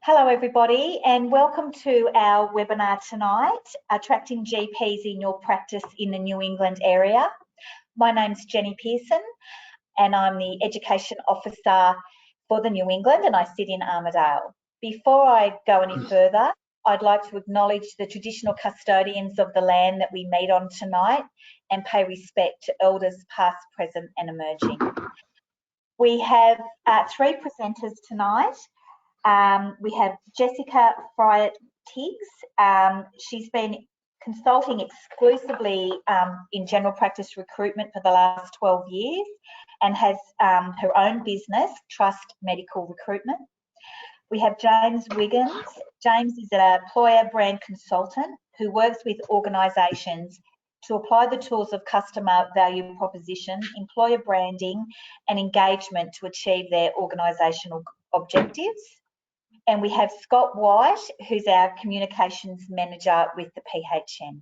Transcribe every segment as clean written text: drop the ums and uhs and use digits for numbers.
Hello everybody and welcome to our webinar tonight, Attracting GPs in Your Practice in the New England Area. My name's Jenny Pearson and I'm the Education Officer for the New England and I sit in Armidale. Before I go any further, I'd like to acknowledge the traditional custodians of the land that we meet on tonight and pay respect to elders past, present and emerging. We have three presenters tonight. We have Jessica Fryatt-Tiggs. She's been consulting exclusively in general practice recruitment for the last 12 years and has her own business, Trust Medical Recruitment. We have James Wiggins. James is an employer brand consultant who works with organisations to apply the tools of customer value proposition, employer branding and engagement to achieve their organisational objectives. And we have Scott White, who's our communications manager with the PHN.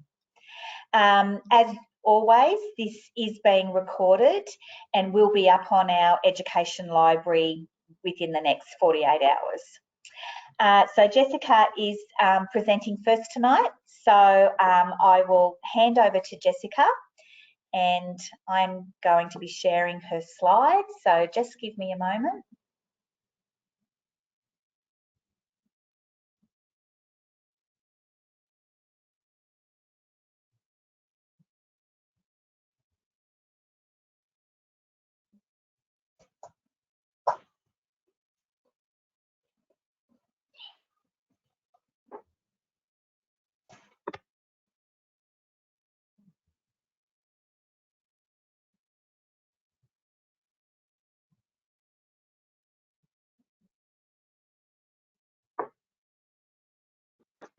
As always, this is being recorded and will be up on our education library within the next 48 hours. So Jessica is presenting first tonight. So I will hand over to Jessica and I'm going to be sharing her slides. So just give me a moment.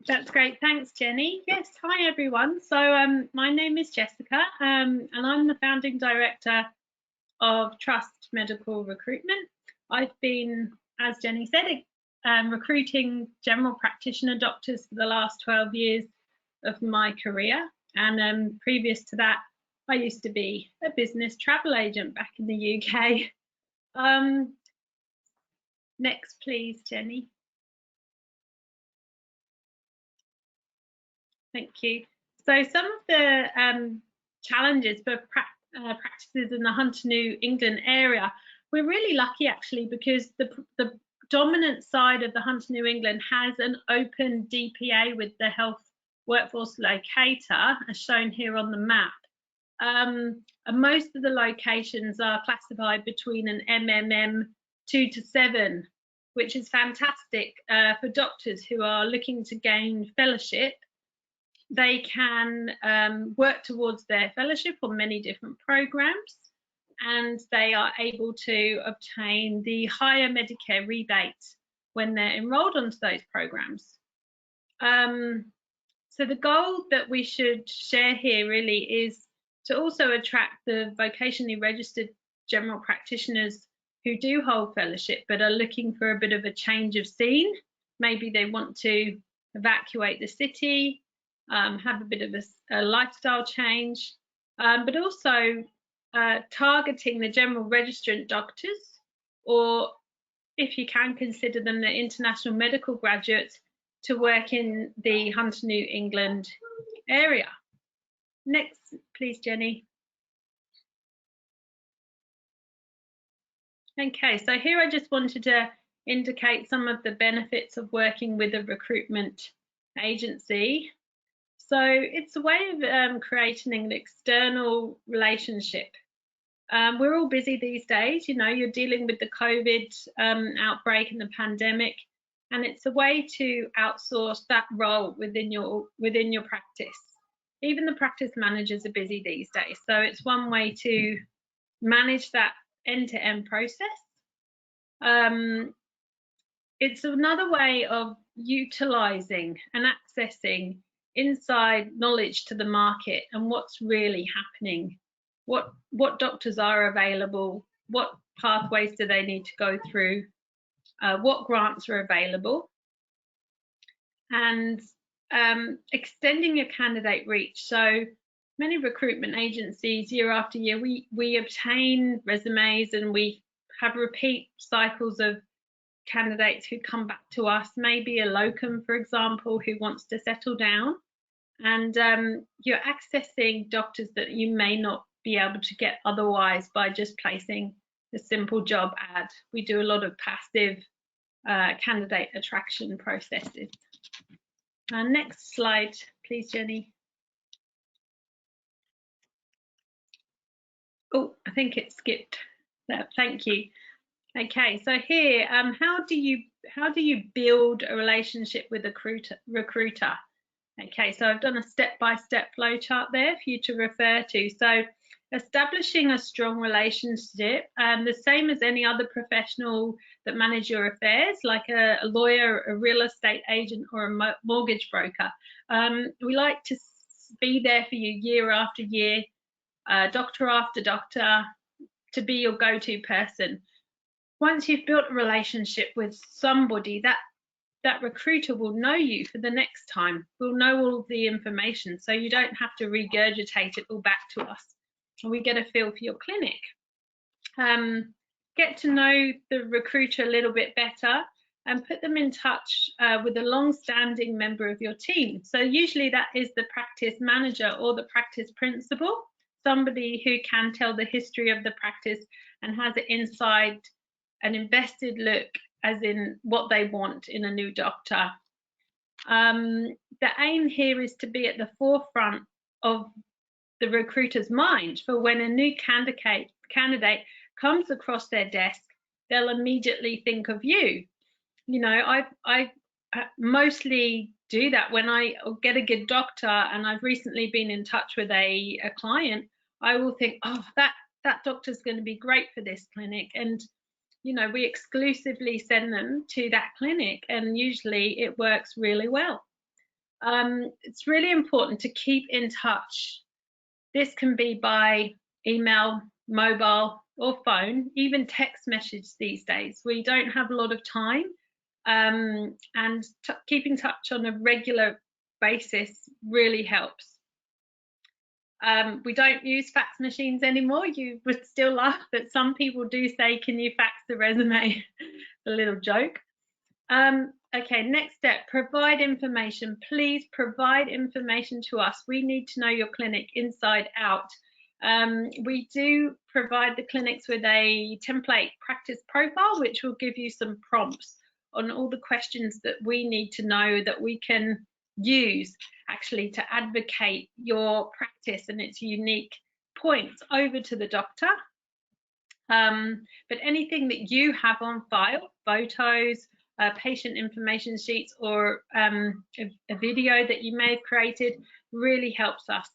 That's great. Thanks, Jenny. Yes, hi everyone. So my name is Jessica and I'm the founding director of Trust Medical Recruitment. I've been, as Jenny said, recruiting general practitioner doctors for the last 12 years of my career. And previous to that, I used to be a business travel agent back in the UK. Next, please, Jenny. Thank you. So some of the challenges for practices in the Hunter New England area, we're really lucky actually because the dominant side of the Hunter New England has an open DPA with the Health Workforce Locator as shown here on the map. And most of the locations are classified between an MMM 2 to 7, which is fantastic for doctors who are looking to gain fellowship. They can work towards their fellowship on many different programs and they are able to obtain the higher Medicare rebates when they're enrolled onto those programs. So the goal that we should share here really is to also attract the vocationally registered general practitioners who do hold fellowship but are looking for a bit of a change of scene. Maybe they want to evacuate the city, have a bit of a lifestyle change, but also targeting the general registrant doctors, or if you can consider them the international medical graduates, to work in the Hunter New England area. Next, please, Jenny. Okay, so here I just wanted to indicate some of the benefits of working with a recruitment agency. So it's a way of creating an external relationship. We're all busy these days, you know, you're dealing with the COVID outbreak and the pandemic, and it's a way to outsource that role within your practice. Even the practice managers are busy these days, so it's one way to manage that end-to-end process. It's another way of utilising and accessing inside knowledge to the market and what's really happening, what doctors are available, what pathways do they need to go through, what grants are available, and extending your candidate reach. So many recruitment agencies, year after year, we obtain resumes and we have repeat cycles of candidates who come back to us, maybe a locum, for example, who wants to settle down, and you're accessing doctors that you may not be able to get otherwise by just placing a simple job ad. We do a lot of passive candidate attraction processes. Next slide, please, Jenny. Oh, I think it skipped. Thank you. Okay, so here, how do you build a relationship with a recruiter? Okay, so I've done a step-by-step flow chart there for you to refer to. So establishing a strong relationship, the same as any other professional that manage your affairs, like a lawyer, a real estate agent, or a mortgage broker. We like to be there for you year after year, doctor after doctor, to be your go-to person. Once you've built a relationship with somebody, that recruiter will know you for the next time, will know all of the information, so you don't have to regurgitate it all back to us. We get a feel for your clinic. Get to know the recruiter a little bit better and put them in touch with a long-standing member of your team. So usually that is the practice manager or the practice principal, somebody who can tell the history of the practice and has an invested look as in what they want in a new doctor. The aim here is to be at the forefront of the recruiter's mind, for when a new candidate comes across their desk, they'll immediately think of you. You know, I mostly do that when I get a good doctor, and I've recently been in touch with a client. I will think, oh, that doctor's going to be great for this clinic, and you know, we exclusively send them to that clinic, and usually it works really well. It's really important to keep in touch. This can be by email, mobile, or phone, even text message these days. We don't have a lot of time, and keeping touch on a regular basis really helps. We don't use fax machines anymore. You would still laugh, but some people do say, can you fax the resume? A little joke. Okay, next step, provide information. Please provide information to us. We need to know your clinic inside out. We do provide the clinics with a template practice profile, which will give you some prompts on all the questions that we need to know, that we can use actually to advocate your practice and its unique points over to the doctor. But anything that you have on file, photos, patient information sheets, or a video that you may have created, really helps us.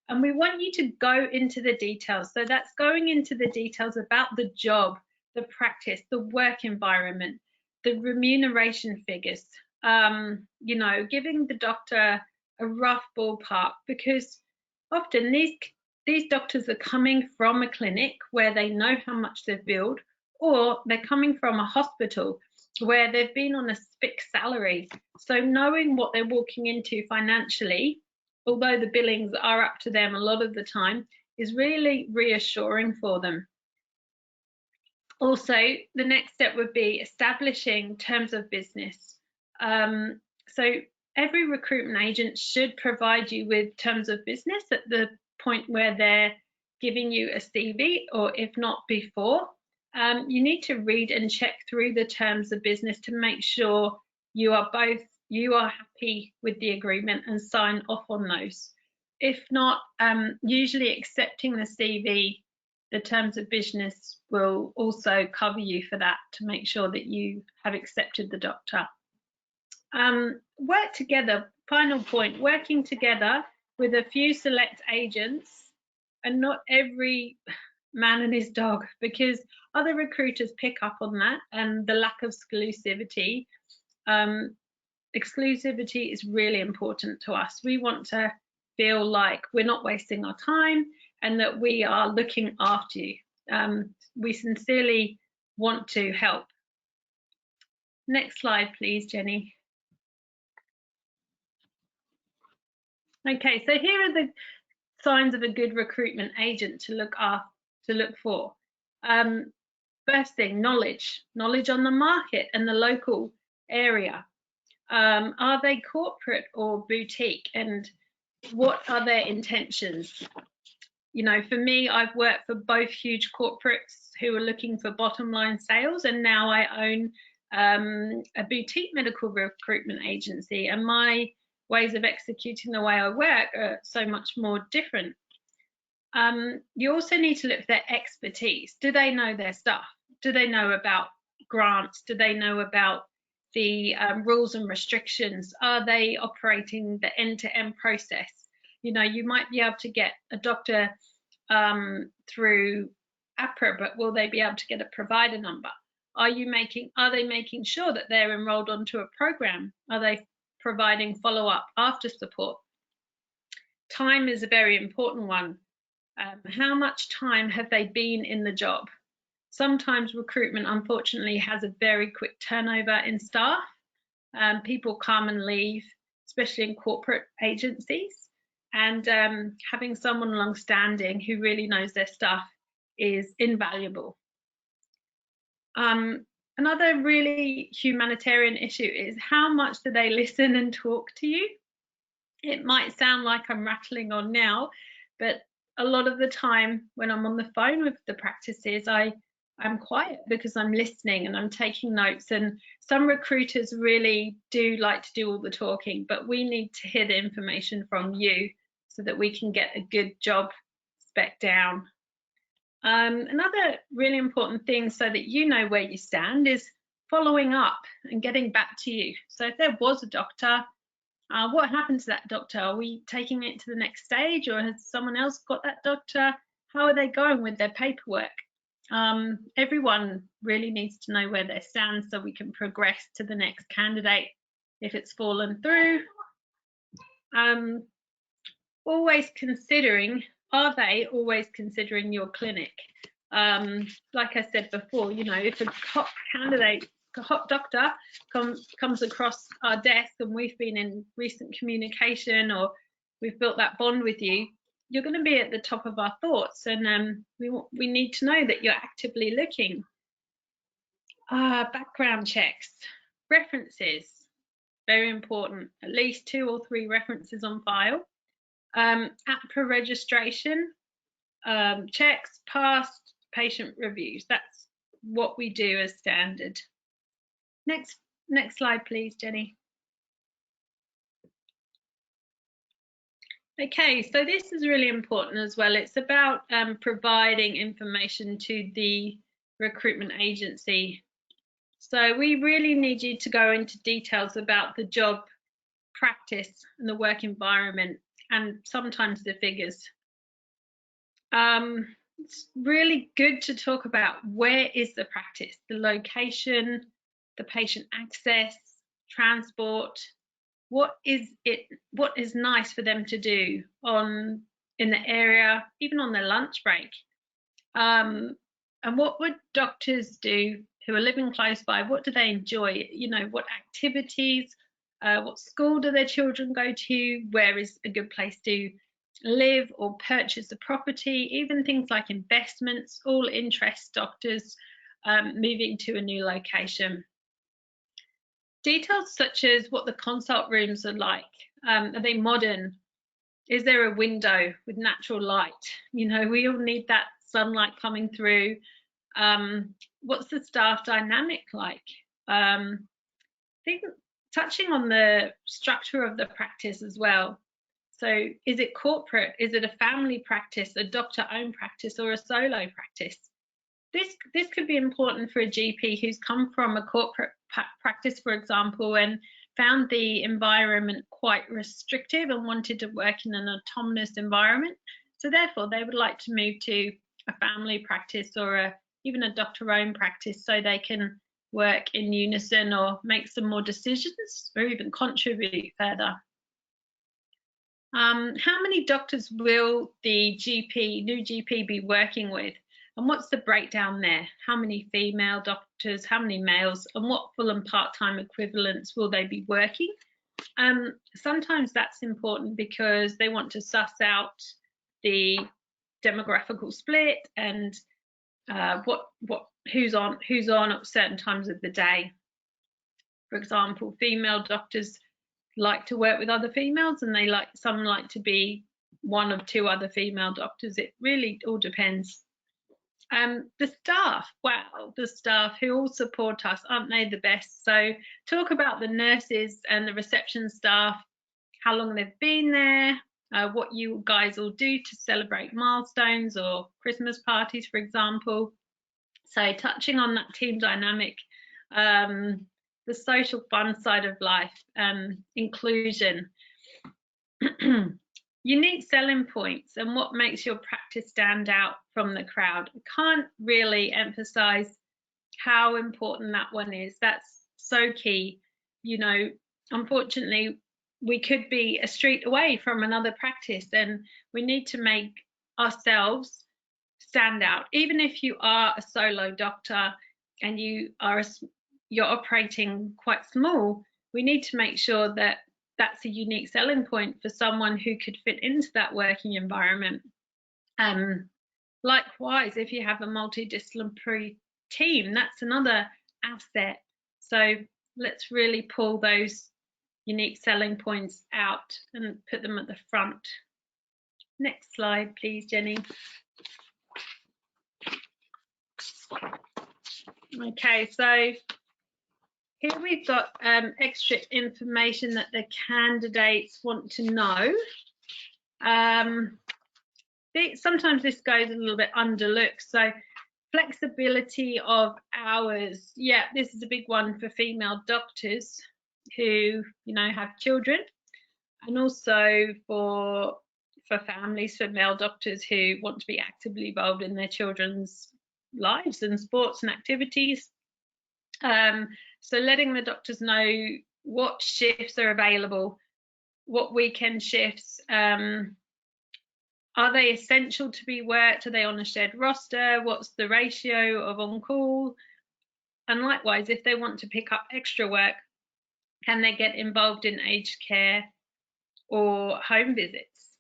And we want you to go into the details. So that's going into the details about the job, the practice, the work environment, the remuneration figures, you know, giving the doctor a rough ballpark, because often these doctors are coming from a clinic where they know how much they've billed, or they're coming from a hospital where they've been on a fixed salary. So knowing what they're walking into financially, although the billings are up to them a lot of the time, is really reassuring for them. Also, the next step would be establishing terms of business. So every recruitment agent should provide you with terms of business at the point where they're giving you a CV, or if not before. You need to read and check through the terms of business to make sure you are happy with the agreement and sign off on those. If not, usually accepting the CV, the terms of business will also cover you for that, to make sure that you have accepted the doctor. Work together, final point, working together with a few select agents, and not every man and his dog, because other recruiters pick up on that and the lack of exclusivity. Exclusivity is really important to us. We want to feel like we're not wasting our time and that we are looking after you. We sincerely want to help. Next slide, please, Jenny. Okay, so here are the signs of a good recruitment agent to look for. First thing, knowledge on the market and the local area. Are they corporate or boutique, and what are their intentions? You know, for me, I've worked for both huge corporates who are looking for bottom line sales, and now I own a boutique medical recruitment agency, and my ways of executing the way I work are so much more different. You also need to look for their expertise. Do they know their stuff? Do they know about grants? Do they know about the rules and restrictions? Are they operating the end-to-end process? You know, you might be able to get a doctor through APRA, but will they be able to get a provider number? Are they making sure that they're enrolled onto a program? Are they providing follow-up after support? Time is a very important one. How much time have they been in the job? Sometimes recruitment, unfortunately, has a very quick turnover in staff. People come and leave, especially in corporate agencies. And having someone long-standing who really knows their stuff is invaluable. Another really humanitarian issue is how much do they listen and talk to you? It might sound like I'm rattling on now, but a lot of the time when I'm on the phone with the practices, I'm quiet because I'm listening and I'm taking notes. And some recruiters really do like to do all the talking, but we need to hear the information from you so that we can get a good job spec down. Another really important thing so that you know where you stand is following up and getting back to you. So if there was a doctor, what happened to that doctor? Are we taking it to the next stage, or has someone else got that doctor? How are they going with their paperwork? Everyone really needs to know where they stand so we can progress to the next candidate if it's fallen through. Always considering, are they always considering your clinic? Like I said before, you know, if a hot candidate, a hot doctor comes across our desk and we've been in recent communication or we've built that bond with you, you're going to be at the top of our thoughts, and we need to know that you're actively looking. Background checks, references, very important, at least 2 or 3 references on file. APRA registration, checks, past patient reviews. That's what we do as standard. Next slide, please, Jenny. Okay, so this is really important as well. It's about providing information to the recruitment agency. So we really need you to go into details about the job, practice, and the work environment, and sometimes the figures. It's really good to talk about where is the practice, the location, the patient access, transport. What is nice for them to do in the area, even on their lunch break? And what would doctors do who are living close by? What do they enjoy? You know, what activities, what school do their children go to? Where is a good place to live or purchase a property? Even things like investments all interest doctors moving to a new location. Details such as what the consult rooms are like. Are they modern? Is there a window with natural light? You know, we all need that sunlight coming through. What's the staff dynamic like? Touching on the structure of the practice as well. So is it corporate? Is it a family practice, a doctor-owned practice, or a solo practice? This could be important for a GP who's come from a corporate practice, for example, and found the environment quite restrictive and wanted to work in an autonomous environment. So therefore, they would like to move to a family practice or even a doctor-owned practice so they can work in unison or make some more decisions or even contribute further. How many doctors will the new GP be working with? And what's the breakdown there? How many female doctors, how many males, and what full and part-time equivalents will they be working? Sometimes that's important because they want to suss out the demographical split and what who's on at certain times of the day. For example, female doctors like to work with other females, and some like to be one of two other female doctors. It really all depends. The staff, wow, the staff who all support us, aren't they the best? So talk about the nurses and the reception staff, how long they've been there, what you guys all do to celebrate milestones or Christmas parties, for example. So touching on that team dynamic, the social fun side of life, inclusion, unique selling points, and what makes your practice stand out from the crowd. I can't really emphasize how important that one is. That's so key. You know, unfortunately, we could be a street away from another practice, and we need to make ourselves stand out. Even if you are a solo doctor and you're operating quite small, we need to make sure that that's a unique selling point for someone who could fit into that working environment. Likewise, if you have a multidisciplinary team, that's another asset. So let's really pull those unique selling points out and put them at the front. Next slide, please, Jenny. Okay, so here we've got extra information that the candidates want to know. Sometimes this goes a little bit underlooked. So flexibility of hours. Yeah, this is a big one for female doctors who, have children, and also for families, for male doctors who want to be actively involved in their children's lives and sports and activities. So letting the doctors know what shifts are available, what weekend shifts, are they essential to be worked? Are they on a shared roster? What's the ratio of on-call? And likewise, if they want to pick up extra work, can they get involved in aged care or home visits?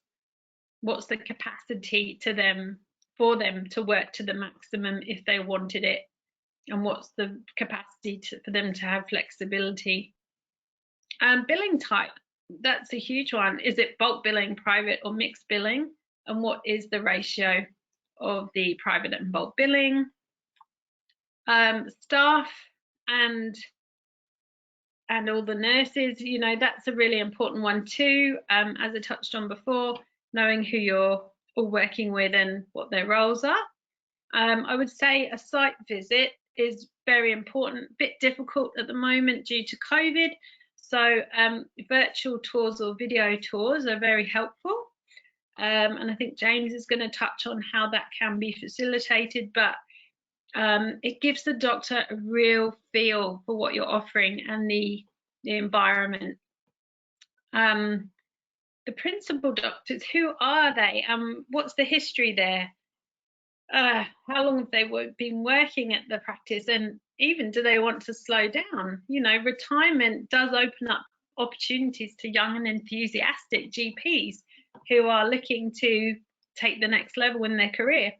What's the capacity for them to work to the maximum if they wanted it? And what's the capacity for them to have flexibility? Billing type, that's a huge one. Is it bulk billing, private, or mixed billing? And what is the ratio of the private and bulk billing? Staff and all the nurses, that's a really important one too. As I touched on before, knowing who you're all working with and what their roles are. I would say a site visit is very important, a bit difficult at the moment due to COVID. So virtual tours or video tours are very helpful. And I think James is going to touch on how that can be facilitated, but it gives the doctor a real feel for what you're offering and the environment. The principal doctors, who are they? What's the history there? How long have they been working at the practice, and even do they want to slow down? Retirement does open up opportunities to young and enthusiastic GPs who are looking to take the next level in their career,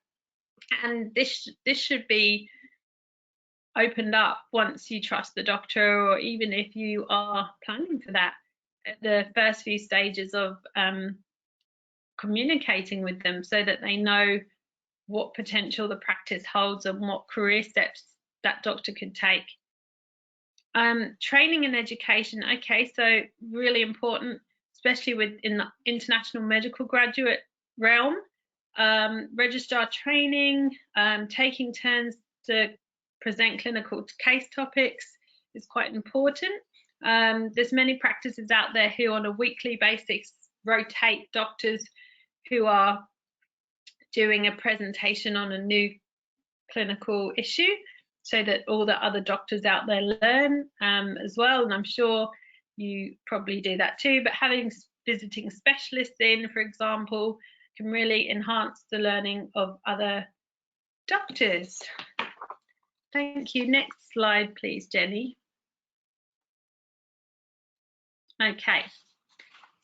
and this should be opened up once you trust the doctor, or even if you are planning for that at the first few stages of communicating with them, so that they know what potential the practice holds and what career steps that doctor could take. Training and education, okay, so really important, especially in the international medical graduate realm. Registrar training, taking turns to present clinical case topics is quite important. There's many practices out there who on a weekly basis rotate doctors who are doing a presentation on a new clinical issue, so that all the other doctors out there learn as well. And I'm sure you probably do that too, but having visiting specialists in, for example, can really enhance the learning of other doctors. Thank you. Next slide, please, Jenny. Okay,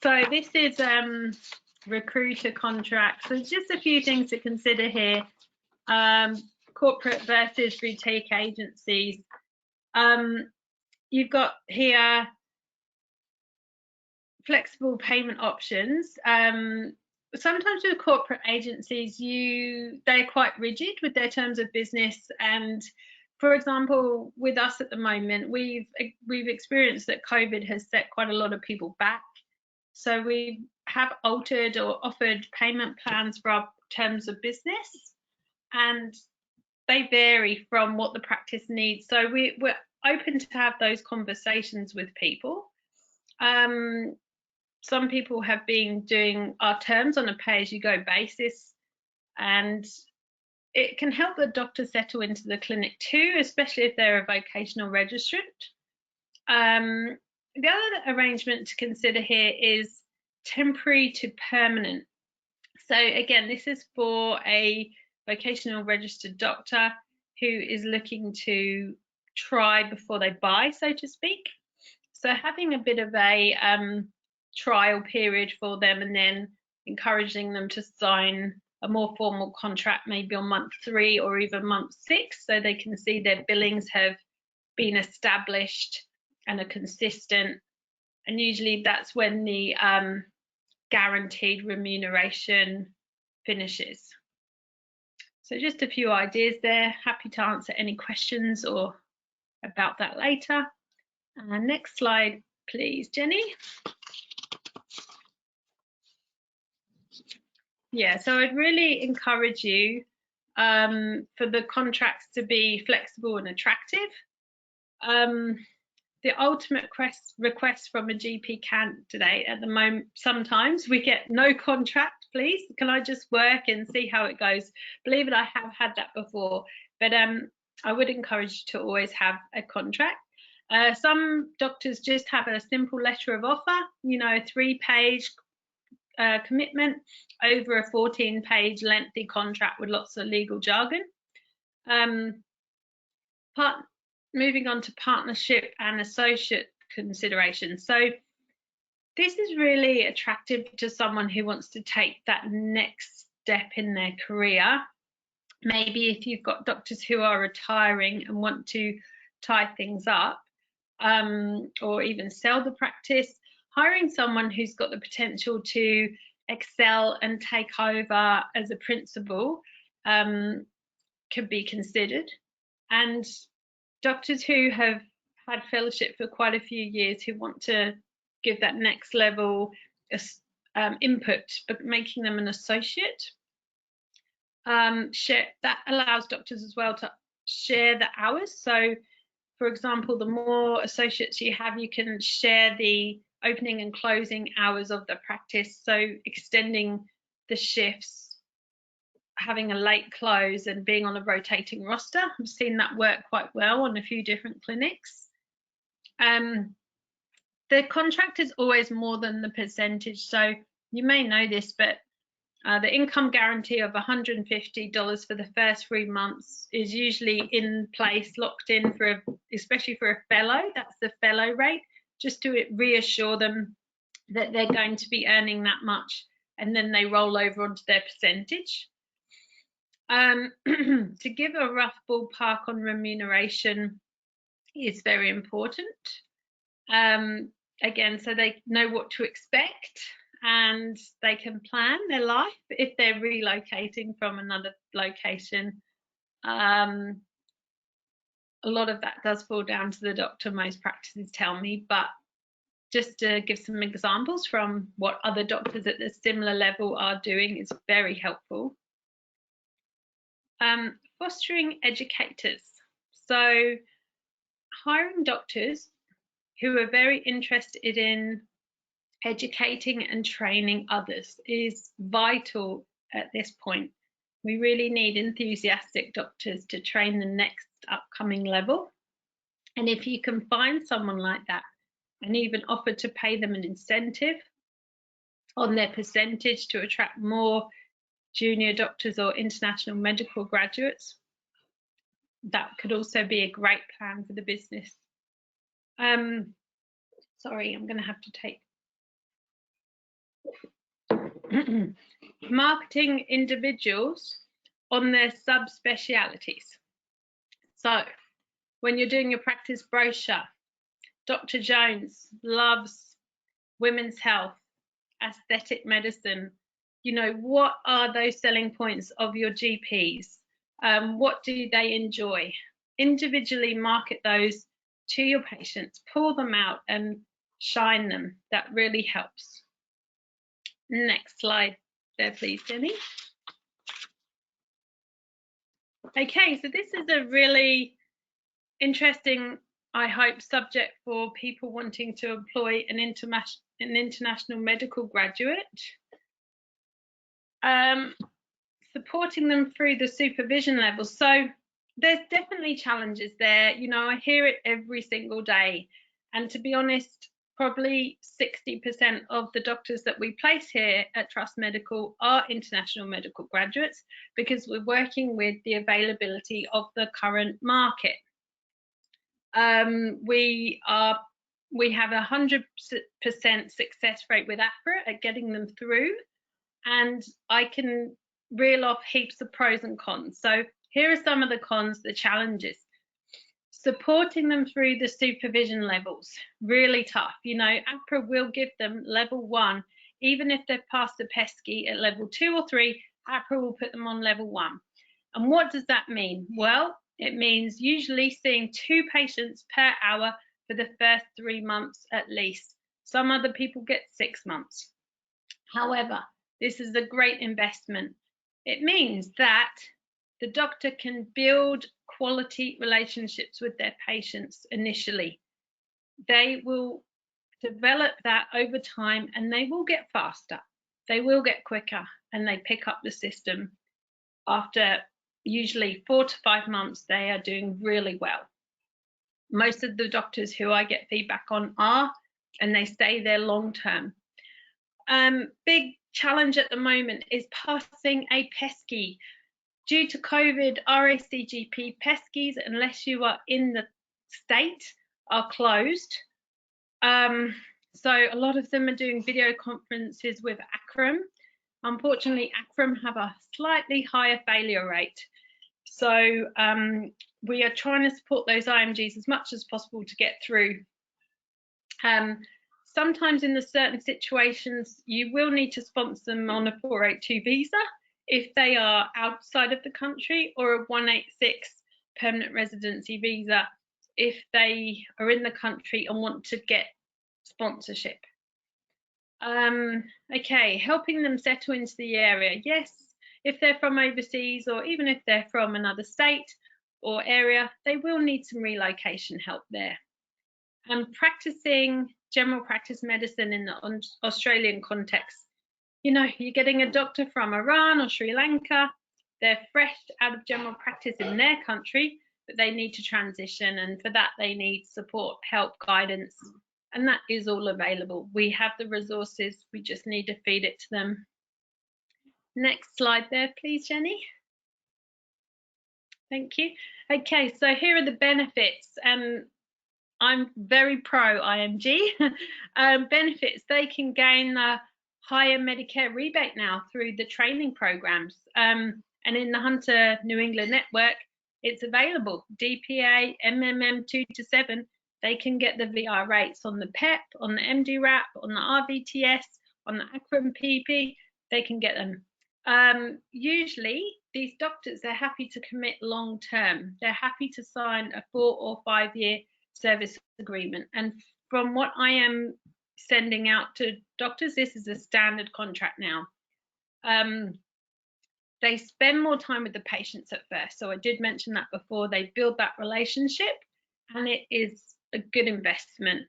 so this is recruiter contracts. So just a few things to consider here. corporate versus boutique agencies. You've got here flexible payment options. Sometimes with corporate agencies, they're quite rigid with their terms of business. And for example, with us at the moment, we've experienced that COVID has set quite a lot of people back. So we have altered or offered payment plans for our terms of business, and they vary from what the practice needs. So we're open to have those conversations with people. Some people have been doing our terms on a pay-as-you-go basis, and it can help the doctor settle into the clinic too, especially if they're a vocational registrant. The other arrangement to consider here is temporary to permanent. So again, this is for a vocational registered doctor who is looking to try before they buy, so to speak. So having a bit of a trial period for them, and then encouraging them to sign a more formal contract maybe on month 3 or even month 6, so they can see their billings have been established and are consistent. And usually that's when the guaranteed remuneration finishes. So just a few ideas there. Happy to answer any questions or about that later. Next slide, please, Jenny. Yeah, so I'd really encourage you for the contracts to be flexible and attractive. The ultimate request from a GP candidate at the moment, sometimes we get no contract, please. Can I just work and see how it goes? Believe it, I have had that before, but I would encourage you to always have a contract. Some doctors just have a simple letter of offer, you know, a 3-page commitment over a 14-page lengthy contract with lots of legal jargon. Moving on to partnership and associate considerations. So this is really attractive to someone who wants to take that next step in their career. Maybe if you've got doctors who are retiring and want to tie things up, or even sell the practice, hiring someone who's got the potential to excel and take over as a principal could be considered. And doctors who have had fellowship for quite a few years who want to give that next level input, but making them an associate. That allows doctors as well to share the hours. So for example, the more associates you have, you can share the opening and closing hours of the practice, so extending the shifts, having a late close and being on a rotating roster. I've seen that work quite well on a few different clinics. The contract is always more than the percentage, so you may know this, but the income guarantee of $150 for the first 3 months is usually in place, locked in for, especially for a fellow. That's the fellow rate, just to reassure them that they're going to be earning that much, and then they roll over onto their percentage. To give a rough ballpark on remuneration is very important. Again, so they know what to expect and they can plan their life if they're relocating from another location. A lot of that does fall down to the doctor, most practices tell me, but just to give some examples from what other doctors at the similar level are doing is very helpful. Fostering educators. So hiring doctors who are very interested in educating and training others is vital at this point. We really need enthusiastic doctors to train the next upcoming level. And if you can find someone like that and even offer to pay them an incentive on their percentage to attract more junior doctors or international medical graduates, that could also be a great plan for the business. Sorry, I'm going to have to take marketing individuals on their subspecialities. So when you're doing your practice brochure, Dr. Jones loves women's health, aesthetic medicine. You know, what are those selling points of your GPs? What do they enjoy? Individually market those to your patients, pull them out and shine them. That really helps. Next slide there, please, Jenny. Okay, so this is a really interesting, I hope, subject for people wanting to employ an international medical graduate. Supporting them through the supervision levels. So there's definitely challenges there. You know, I hear it every single day. And to be honest, probably 60% of the doctors that we place here at Trust Medical are international medical graduates, because we're working with the availability of the current market. We have 100% success rate with APRA at getting them through, and I can reel off heaps of pros and cons. So here are some of the cons, the challenges. Supporting them through the supervision levels, really tough. You know, APRA will give them level 1, even if they've passed the pesky at level 2 or 3, APRA will put them on level 1. And what does that mean? Well, it means usually seeing 2 patients per hour for the first 3 months at least. Some other people get 6 months. However, this is a great investment. It means that the doctor can build quality relationships with their patients initially. They will develop that over time, and they will get faster. They will get quicker, and they pick up the system. After usually 4 to 5 months, they are doing really well. Most of the doctors who I get feedback on are, and they stay there long term. Big challenge at the moment is passing a pesky. Due to COVID, RACGP peskies, unless you are in the state, are closed. So a lot of them are doing video conferences with ACRM. Unfortunately, ACRM have a slightly higher failure rate. So we are trying to support those IMGs as much as possible to get through. Sometimes in the certain situations, you will need to sponsor them on a 482 visa if they are outside of the country, or a 186 permanent residency visa if they are in the country and want to get sponsorship. Okay, helping them settle into the area. Yes, if they're from overseas, or even if they're from another state or area, they will need some relocation help there. And practicing general practice medicine in the Australian context. You know, you're getting a doctor from Iran or Sri Lanka, they're fresh out of general practice in their country, but they need to transition, and for that they need support, help, guidance, and that is all available. We have the resources, we just need to feed it to them. Next slide there, please, Jenny. Thank you. Okay, so here are the benefits, and I'm very pro IMG. Benefits, they can gain a higher Medicare rebate now through the training programs. And in the Hunter New England network, it's available. DPA, MMM 2 to 7, they can get the VR rates on the PEP, on the MD-RAP, on the RVTS, on the ACRM PP, they can get them. Usually, these doctors, they're happy to commit long term. They're happy to sign a 4 or 5 year service agreement. And from what I am sending out to doctors, this is a standard contract now. They spend more time with the patients at first. So I did mention that before. They build that relationship, and it is a good investment.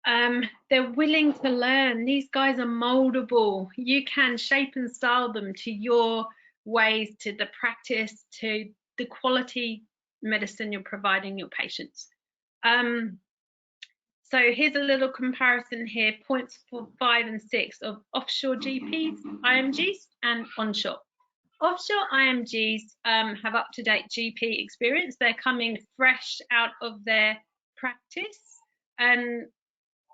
They're willing to learn. These guys are moldable. You can shape and style them to your ways, to the practice, to the quality medicine you're providing your patients. So here's a little comparison here, points for 5 and 6 of offshore GPs, IMGs, and onshore. Offshore IMGs have up-to-date GP experience. They're coming fresh out of their practice, and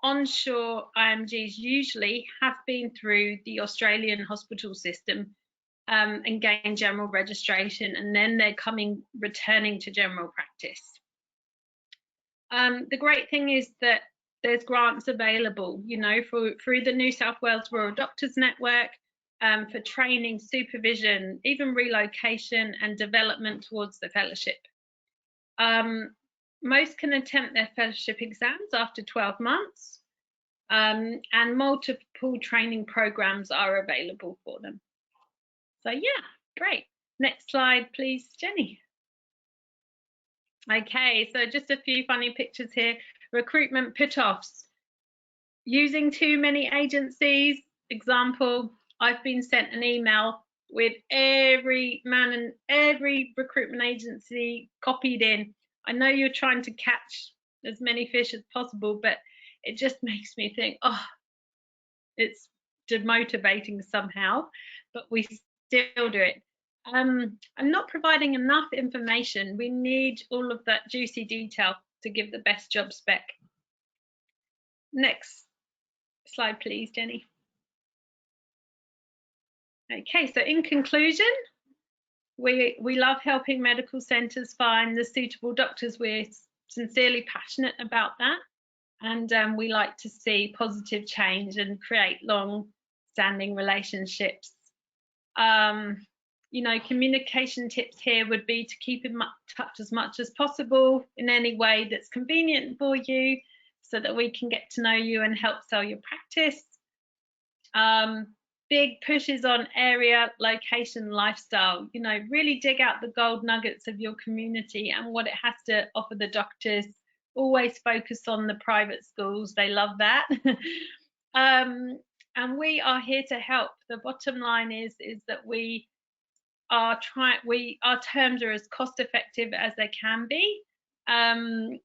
onshore IMGs usually have been through the Australian hospital system and gain general registration, and then they're returning to general practice. The great thing is that there's grants available, you know, through the New South Wales Rural Doctors Network, for training, supervision, even relocation and development towards the fellowship. Most can attempt their fellowship exams after 12 months, and multiple training programs are available for them. So yeah, great. Next slide, please, Jenny. Okay, so just a few funny pictures here. Recruitment put-offs. Using too many agencies. Example, I've been sent an email with every man and every recruitment agency copied in. I know you're trying to catch as many fish as possible, but it just makes me think, oh, it's demotivating somehow, but we still do it. I'm not providing enough information. We need all of that juicy detail to give the best job spec. Next slide, please, Jenny. Okay, so in conclusion, we love helping medical centres find the suitable doctors. We're sincerely passionate about that, and we like to see positive change and create long-standing relationships. You know, communication tips here would be to keep in touch as much as possible in any way that's convenient for you, so that we can get to know you and help sell your practice. Big pushes on area, location, lifestyle. You know, really dig out the gold nuggets of your community and what it has to offer the doctors. Always focus on the private schools. They love that. And we are here to help. The bottom line is that our terms are as cost effective as they can be, and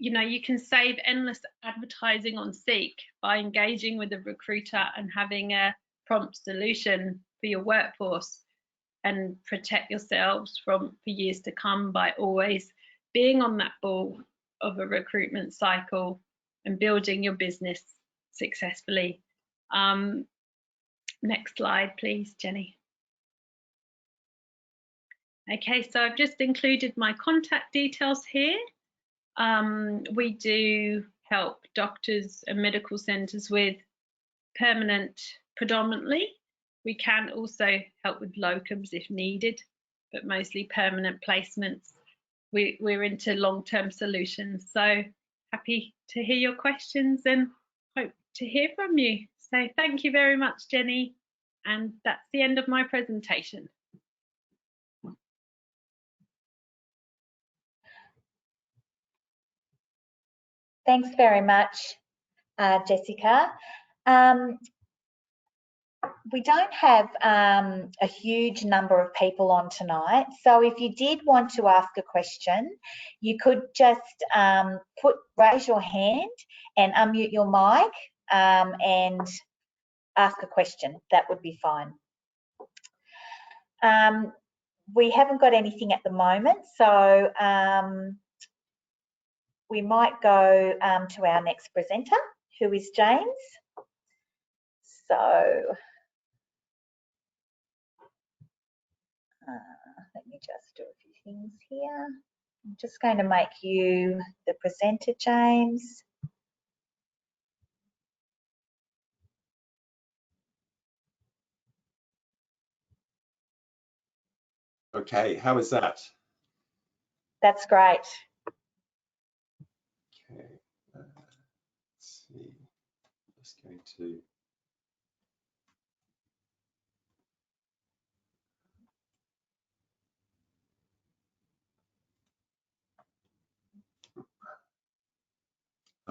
you know, you can save endless advertising on Seek by engaging with a recruiter and having a prompt solution for your workforce, and protect yourselves for years to come by always being on that ball of a recruitment cycle and building your business successfully. Next slide, please, Jenny. Okay, so I've just included my contact details here. We do help doctors and medical centres with permanent predominantly. We can also help with locums if needed, but mostly permanent placements. We're into long-term solutions. So happy to hear your questions and hope to hear from you. So thank you very much, Jenny. And that's the end of my presentation. Thanks very much, Jessica. We don't have a huge number of people on tonight, so if you did want to ask a question, you could just raise your hand and unmute your mic and ask a question. That would be fine. We haven't got anything at the moment, so we might go to our next presenter, who is James. So let me just do a few things here. I'm just going to make you the presenter, James. Okay, how is that? That's great. Okay, let's see. I'm just going to.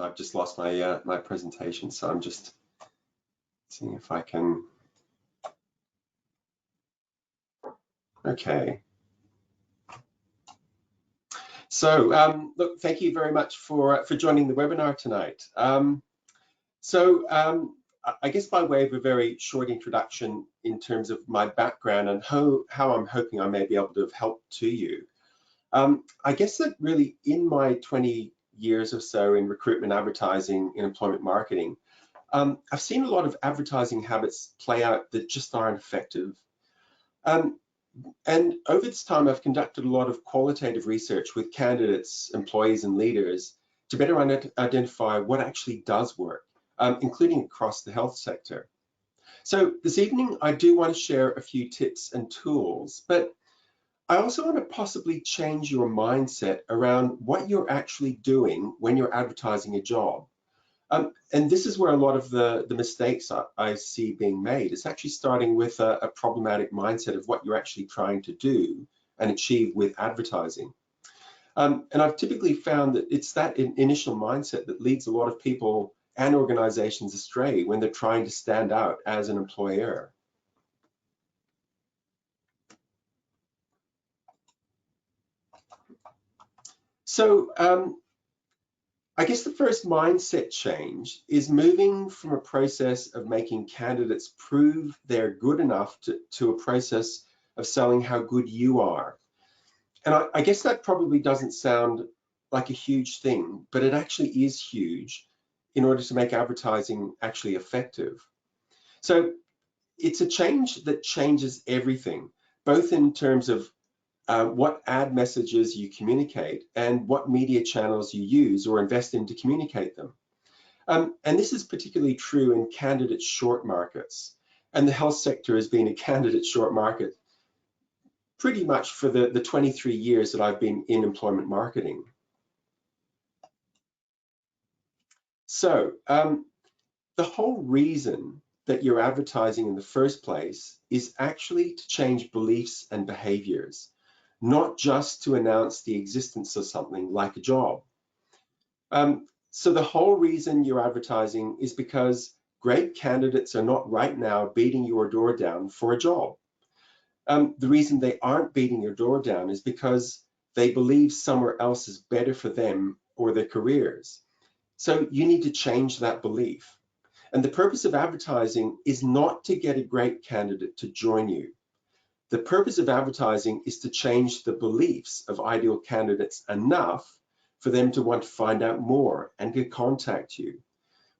I've just lost my my presentation, so I'm just seeing if I can. Okay. So look, thank you very much for joining the webinar tonight. I guess by way of a very short introduction in terms of my background and how I'm hoping I may be able to have helped to you. I guess that really in my 20 years or so in recruitment, advertising, and employment marketing, I've seen a lot of advertising habits play out that just aren't effective And over this time, I've conducted a lot of qualitative research with candidates, employees, and leaders to better identify what actually does work, including across the health sector. So this evening, I do want to share a few tips and tools, but I also want to possibly change your mindset around what you're actually doing when you're advertising a job. And this is where a lot of the mistakes I see being made. It's actually starting with a problematic mindset of what you're actually trying to do and achieve with advertising. And I've typically found that it's that initial mindset that leads a lot of people and organizations astray when they're trying to stand out as an employer. So I guess the first mindset change is moving from a process of making candidates prove they're good enough to a process of selling how good you are. And I guess that probably doesn't sound like a huge thing, but it actually is huge in order to make advertising actually effective. So it's a change that changes everything, both in terms of what ad messages you communicate and what media channels you use or invest in to communicate them. And this is particularly true in candidate short markets. And the health sector has been a candidate short market pretty much for the 23 years that I've been in employment marketing. So the whole reason that you're advertising in the first place is actually to change beliefs and behaviors, not just to announce the existence of something like a job. So the whole reason you're advertising is because great candidates are not right now beating your door down for a job. The reason they aren't beating your door down is because they believe somewhere else is better for them or their careers. So you need to change that belief. And the purpose of advertising is not to get a great candidate to join you. The purpose of advertising is to change the beliefs of ideal candidates enough for them to want to find out more and to contact you,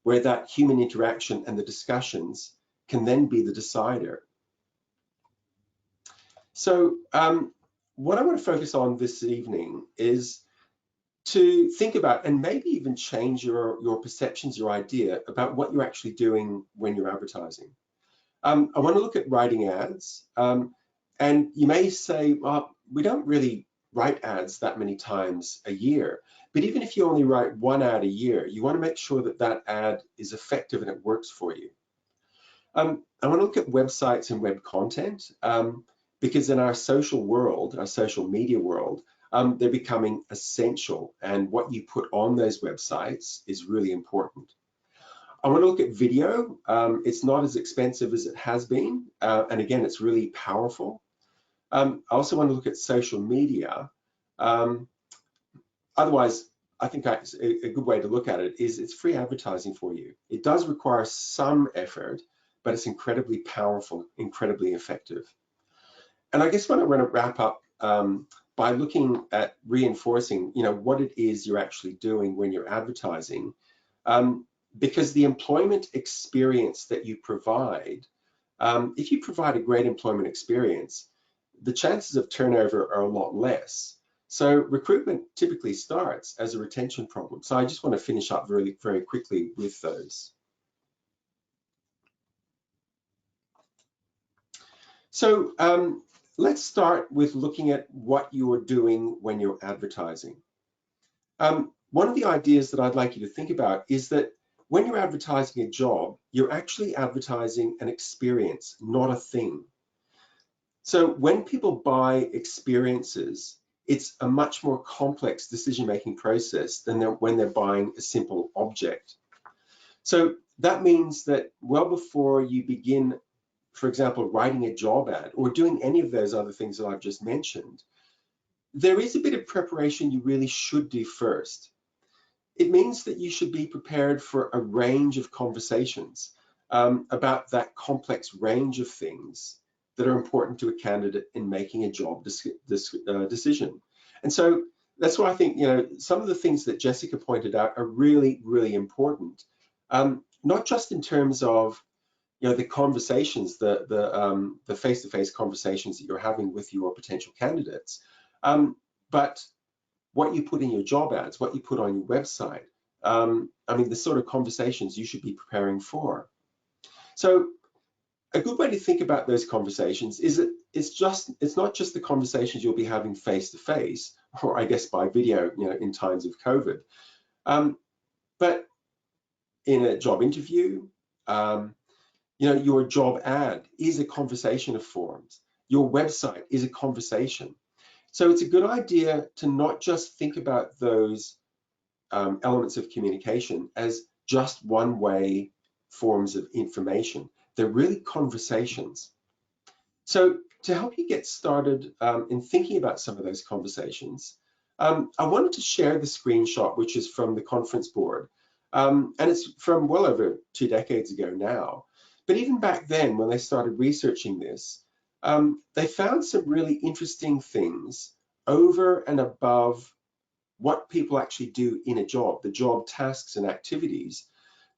where that human interaction and the discussions can then be the decider. So what I want to focus on this evening is to think about and maybe even change your perceptions, your idea about what you're actually doing when you're advertising. I want to look at writing ads. And you may say, well, we don't really write ads that many times a year. But even if you only write one ad a year, you want to make sure that that ad is effective and it works for you. I want to look at websites and web content because in our social world, our social media world, they're becoming essential. And what you put on those websites is really important. I want to look at video. It's not as expensive as it has been. And again, it's really powerful. I also want to look at social media. Otherwise, I think a good way to look at it is it's free advertising for you. It does require some effort, but it's incredibly powerful, incredibly effective. And I guess what I want to wrap up by looking at reinforcing, what it is you're actually doing when you're advertising, because the employment experience that you provide, if you provide a great employment experience, the chances of turnover are a lot less. So recruitment typically starts as a retention problem. So I just want to finish up very, very quickly with those. So let's start with looking at what you're doing when you're advertising. One of the ideas that I'd like you to think about is that when you're advertising a job, you're actually advertising an experience, not a thing. So when people buy experiences, it's a much more complex decision-making process than when they're buying a simple object. So that means that well before you begin, for example, writing a job ad or doing any of those other things that I've just mentioned, there is a bit of preparation you really should do first. It means that you should be prepared for a range of conversations about that complex range of things that are important to a candidate in making a job decision. And so that's why I think, some of the things that Jessica pointed out are really, really important, not just in terms of the conversations, the face-to-face conversations that you're having with your potential candidates, but what you put in your job ads, what you put on your website, I mean, the sort of conversations you should be preparing for. So a good way to think about those conversations is that it's not just the conversations you'll be having face-to-face, or I guess by video, in times of COVID, but in a job interview, your job ad is a conversation of forms. Your website is a conversation. So it's a good idea to not just think about those elements of communication as just one-way forms of information. They're really conversations. So to help you get started in thinking about some of those conversations, I wanted to share the screenshot, which is from the conference board. And it's from well over 2 decades ago now. But even back then, when they started researching this, they found some really interesting things over and above what people actually do in a job, the job tasks and activities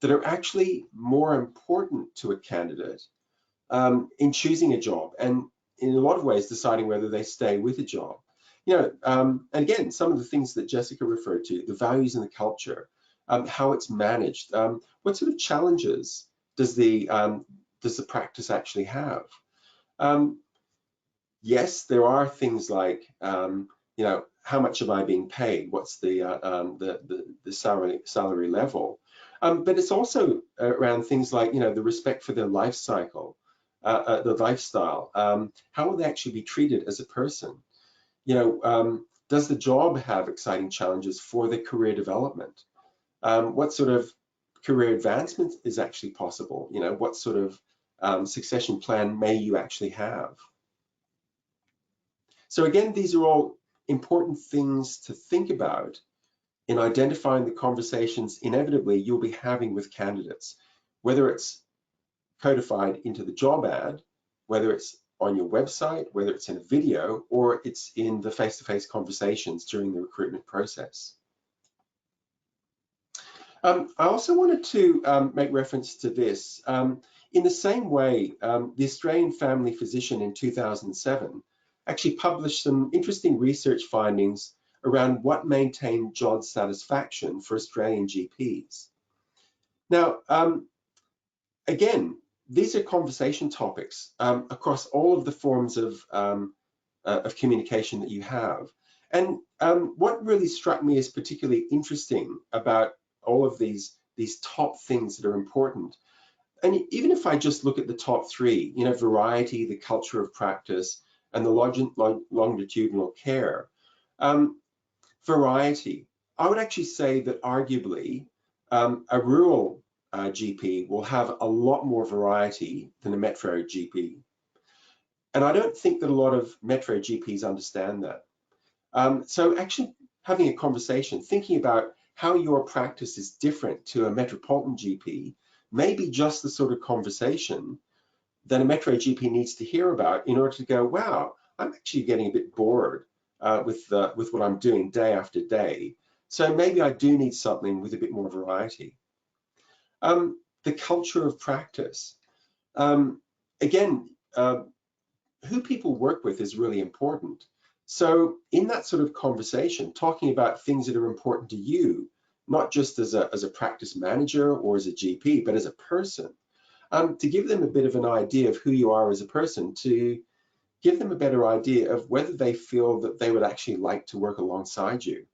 that are actually more important to a candidate in choosing a job, and in a lot of ways deciding whether they stay with a job. And again, some of the things that Jessica referred to, the values and the culture, how it's managed, what sort of challenges does the practice actually have? Yes, there are things like, how much am I being paid? What's the salary level? But it's also around things like, the respect for their life cycle, the lifestyle. How will they actually be treated as a person? Does the job have exciting challenges for their career development? What sort of career advancement is actually possible? What sort of succession plan may you actually have? So again, these are all important things to think about in identifying the conversations inevitably you'll be having with candidates, whether it's codified into the job ad, whether it's on your website, whether it's in a video, or it's in the face-to-face conversations during the recruitment process. I also wanted to make reference to this. In the same way, the Australian family physician in 2007 actually published some interesting research findings around what maintained job satisfaction for Australian GPs. Now, again, these are conversation topics across all of the forms of communication that you have. And what really struck me as particularly interesting about all of these top things that are important, and even if I just look at the top 3, variety, the culture of practice, and the longitudinal care. Variety, I would actually say that arguably a rural GP will have a lot more variety than a metro GP. And I don't think that a lot of metro GPs understand that. So actually having a conversation, thinking about how your practice is different to a metropolitan GP may be just the sort of conversation that a metro GP needs to hear about in order to go, wow, I'm actually getting a bit bored with what I'm doing day after day. So maybe I do need something with a bit more variety. The culture of practice. Again, who people work with is really important. So in that sort of conversation, talking about things that are important to you, not just as a practice manager or as a GP, but as a person, to give them a bit of an idea of who you are as a person, to give them a better idea of whether they feel that they would actually like to work alongside you.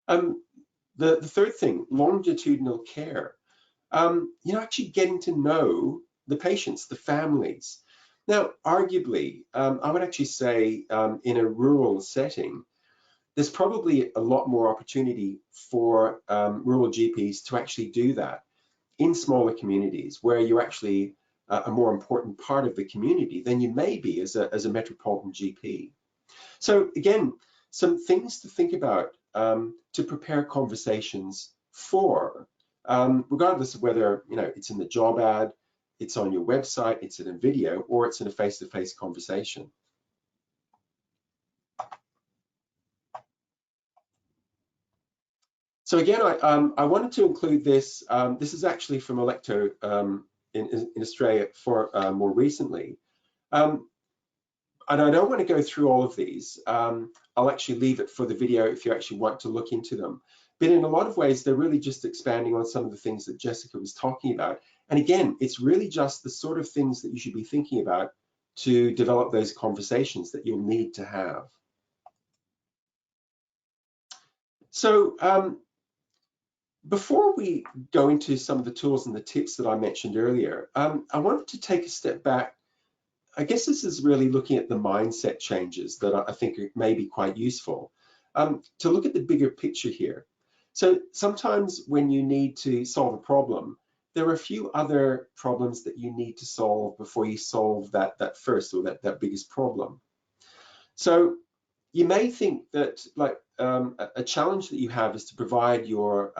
The third thing, longitudinal care. Actually getting to know the patients, the families. Now, arguably, I would actually say in a rural setting, there's probably a lot more opportunity for rural GPs to actually do that in smaller communities where you're actually a more important part of the community than you may be as a metropolitan GP. So again, some things to think about to prepare conversations for, regardless of whether it's in the job ad, it's on your website, it's in a video, or it's in a face-to-face conversation. So again, I wanted to include this. This is actually from Electo in Australia for more recently. And I don't want to go through all of these. I'll actually leave it for the video if you actually want to look into them. But in a lot of ways, they're really just expanding on some of the things that Jessica was talking about. And again, it's really just the sort of things that you should be thinking about to develop those conversations that you'll need to have. So before we go into some of the tools and the tips that I mentioned earlier, I wanted to take a step back. I guess this is really looking at the mindset changes that I think may be quite useful to look at the bigger picture here. So sometimes when you need to solve a problem, there are a few other problems that you need to solve before you solve that first or that biggest problem. So you may think that like a challenge that you have is to provide your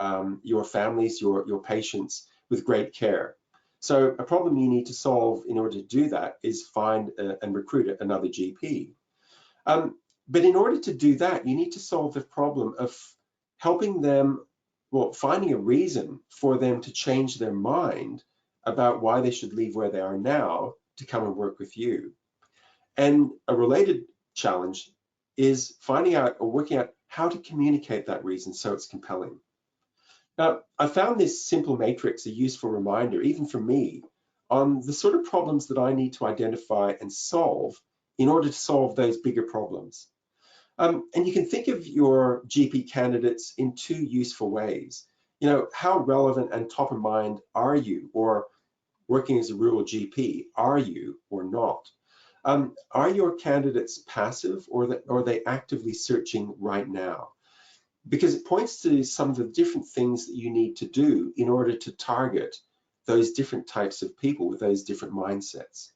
families, your patients with great care. So a problem you need to solve in order to do that is find and recruit another GP. But in order to do that, you need to solve the problem of helping them, well, finding a reason for them to change their mind about why they should leave where they are now to come and work with you. And a related challenge is finding out or working out how to communicate that reason so it's compelling. Now, I found this simple matrix a useful reminder, even for me, on the sort of problems that I need to identify and solve in order to solve those bigger problems. And you can think of your GP candidates in two useful ways. You know, how relevant and top of mind are you, or working as a rural GP, are you or not? Are your candidates passive, or are they actively searching right now? Because it points to some of the different things that you need to do in order to target those different types of people with those different mindsets.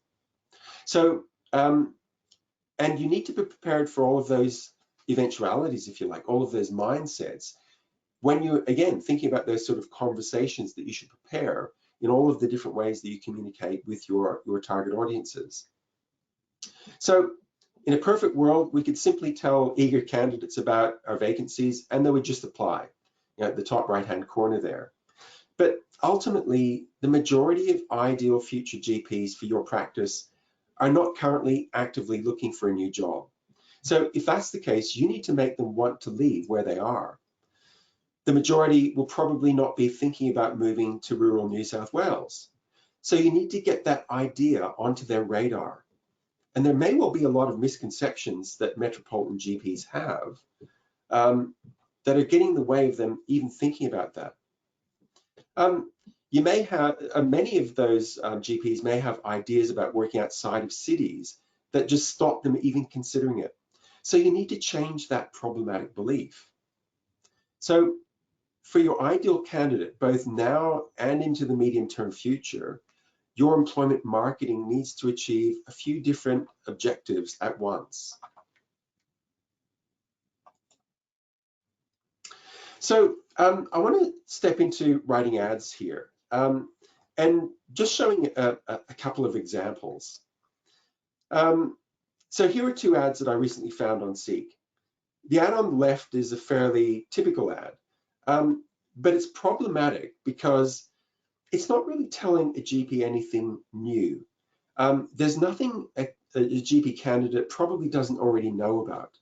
So, and you need to be prepared for all of those eventualities, if you like, all of those mindsets, when you're, again, thinking about those sort of conversations that you should prepare in all of the different ways that you communicate with your target audiences. So in a perfect world, we could simply tell eager candidates about our vacancies and they would just apply, you know, at the top right-hand corner there. But ultimately, the majority of ideal future GPs for your practice are not currently actively looking for a new job. So if that's the case, you need to make them want to leave where they are. The majority will probably not be thinking about moving to rural New South Wales. So you need to get that idea onto their radar. And there may well be a lot of misconceptions that metropolitan GPs have that are getting in the way of them even thinking about that. You may have, many of those GPs may have ideas about working outside of cities that just stop them even considering it. So you need to change that problematic belief. So for your ideal candidate, both now and into the medium-term future, your employment marketing needs to achieve a few different objectives at once. So I want to step into writing ads here and just showing a couple of examples. So here are two ads that I recently found on Seek. The ad on the left is a fairly typical ad, but it's problematic because it's not really telling a GP anything new. There's nothing a GP candidate probably doesn't already know about.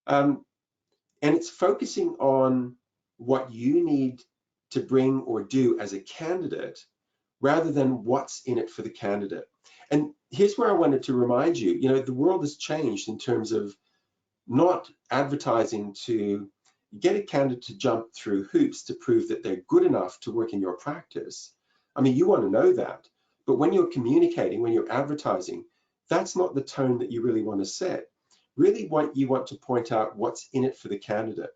And it's focusing on what you need to bring or do as a candidate rather than what's in it for the candidate. And here's where I wanted to remind you, you know, the world has changed in terms of not advertising to get a candidate to jump through hoops to prove that they're good enough to work in your practice. I mean, you want to know that, but when you're communicating, when you're advertising, that's not the tone that you really want to set. Really what you want to point out what's in it for the candidate.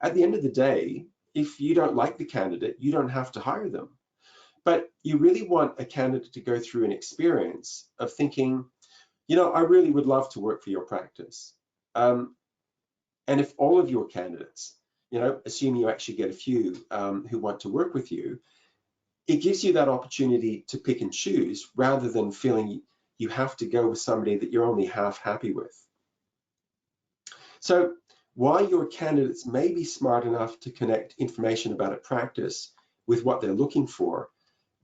At the end of the day, if you don't like the candidate, you don't have to hire them. But you really want a candidate to go through an experience of thinking, you know, I really would love to work for your practice. And if all of your candidates, you know, assuming you actually get a few who want to work with you, it gives you that opportunity to pick and choose rather than feeling you have to go with somebody that you're only half happy with. So while your candidates may be smart enough to connect information about a practice with what they're looking for,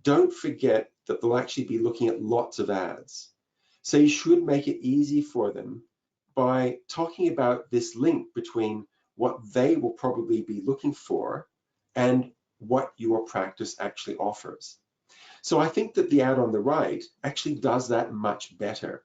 don't forget that they'll actually be looking at lots of ads. So you should make it easy for them by talking about this link between what they will probably be looking for and what your practice actually offers. So I think that the ad on the right actually does that much better.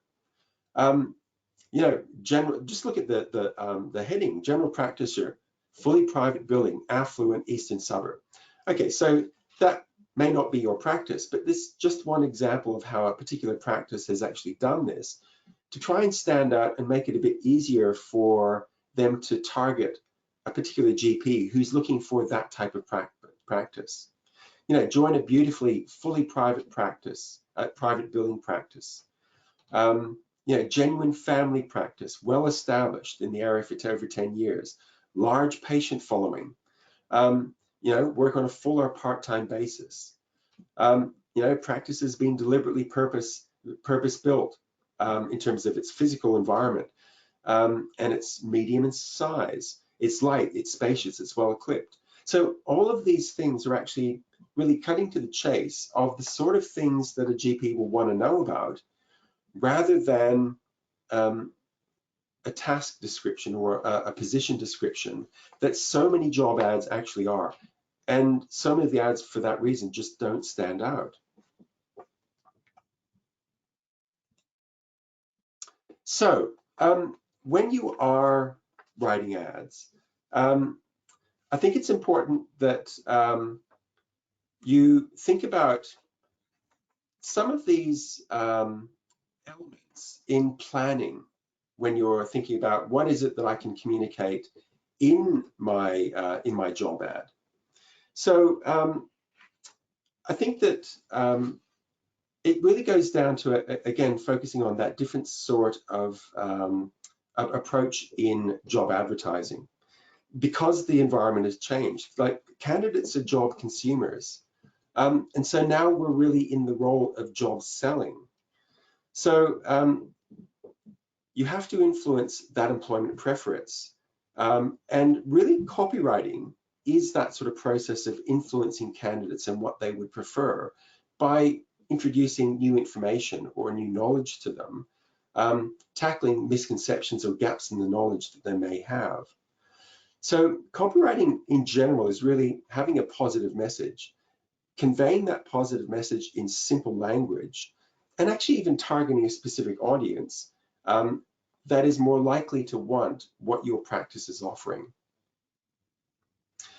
You know, just look at the heading: general practitioner, fully private billing, affluent eastern suburb. Okay, so that may not be your practice, but this is just one example of how a particular practice has actually done this to try and stand out and make it a bit easier for them to target a particular GP who's looking for that type of practice. You know, join a beautifully fully private practice, private billing practice. You know, genuine family practice, well established in the area for over 10 years, large patient following. You know, work on a full or part-time basis. You know, practice has been deliberately purpose-built in terms of its physical environment, and it's medium in size. It's light, it's spacious, it's well equipped. So all of these things are actually really cutting to the chase of the sort of things that a GP will want to know about, rather than a task description or a position description that so many job ads actually are. And so many of the ads for that reason just don't stand out. So when you are writing ads, I think it's important that you think about some of these elements in planning when you're thinking about what is it that I can communicate in my job ad. So I think that it really goes down to, again, focusing on that different sort of approach in job advertising, because the environment has changed. Like, candidates are job consumers. And so now we're really in the role of job selling. So you have to influence that employment preference. And really, copywriting is that sort of process of influencing candidates and what they would prefer by introducing new information or new knowledge to them, tackling misconceptions or gaps in the knowledge that they may have. So copywriting in general is really having a positive message, conveying that positive message in simple language, and actually even targeting a specific audience that is more likely to want what your practice is offering.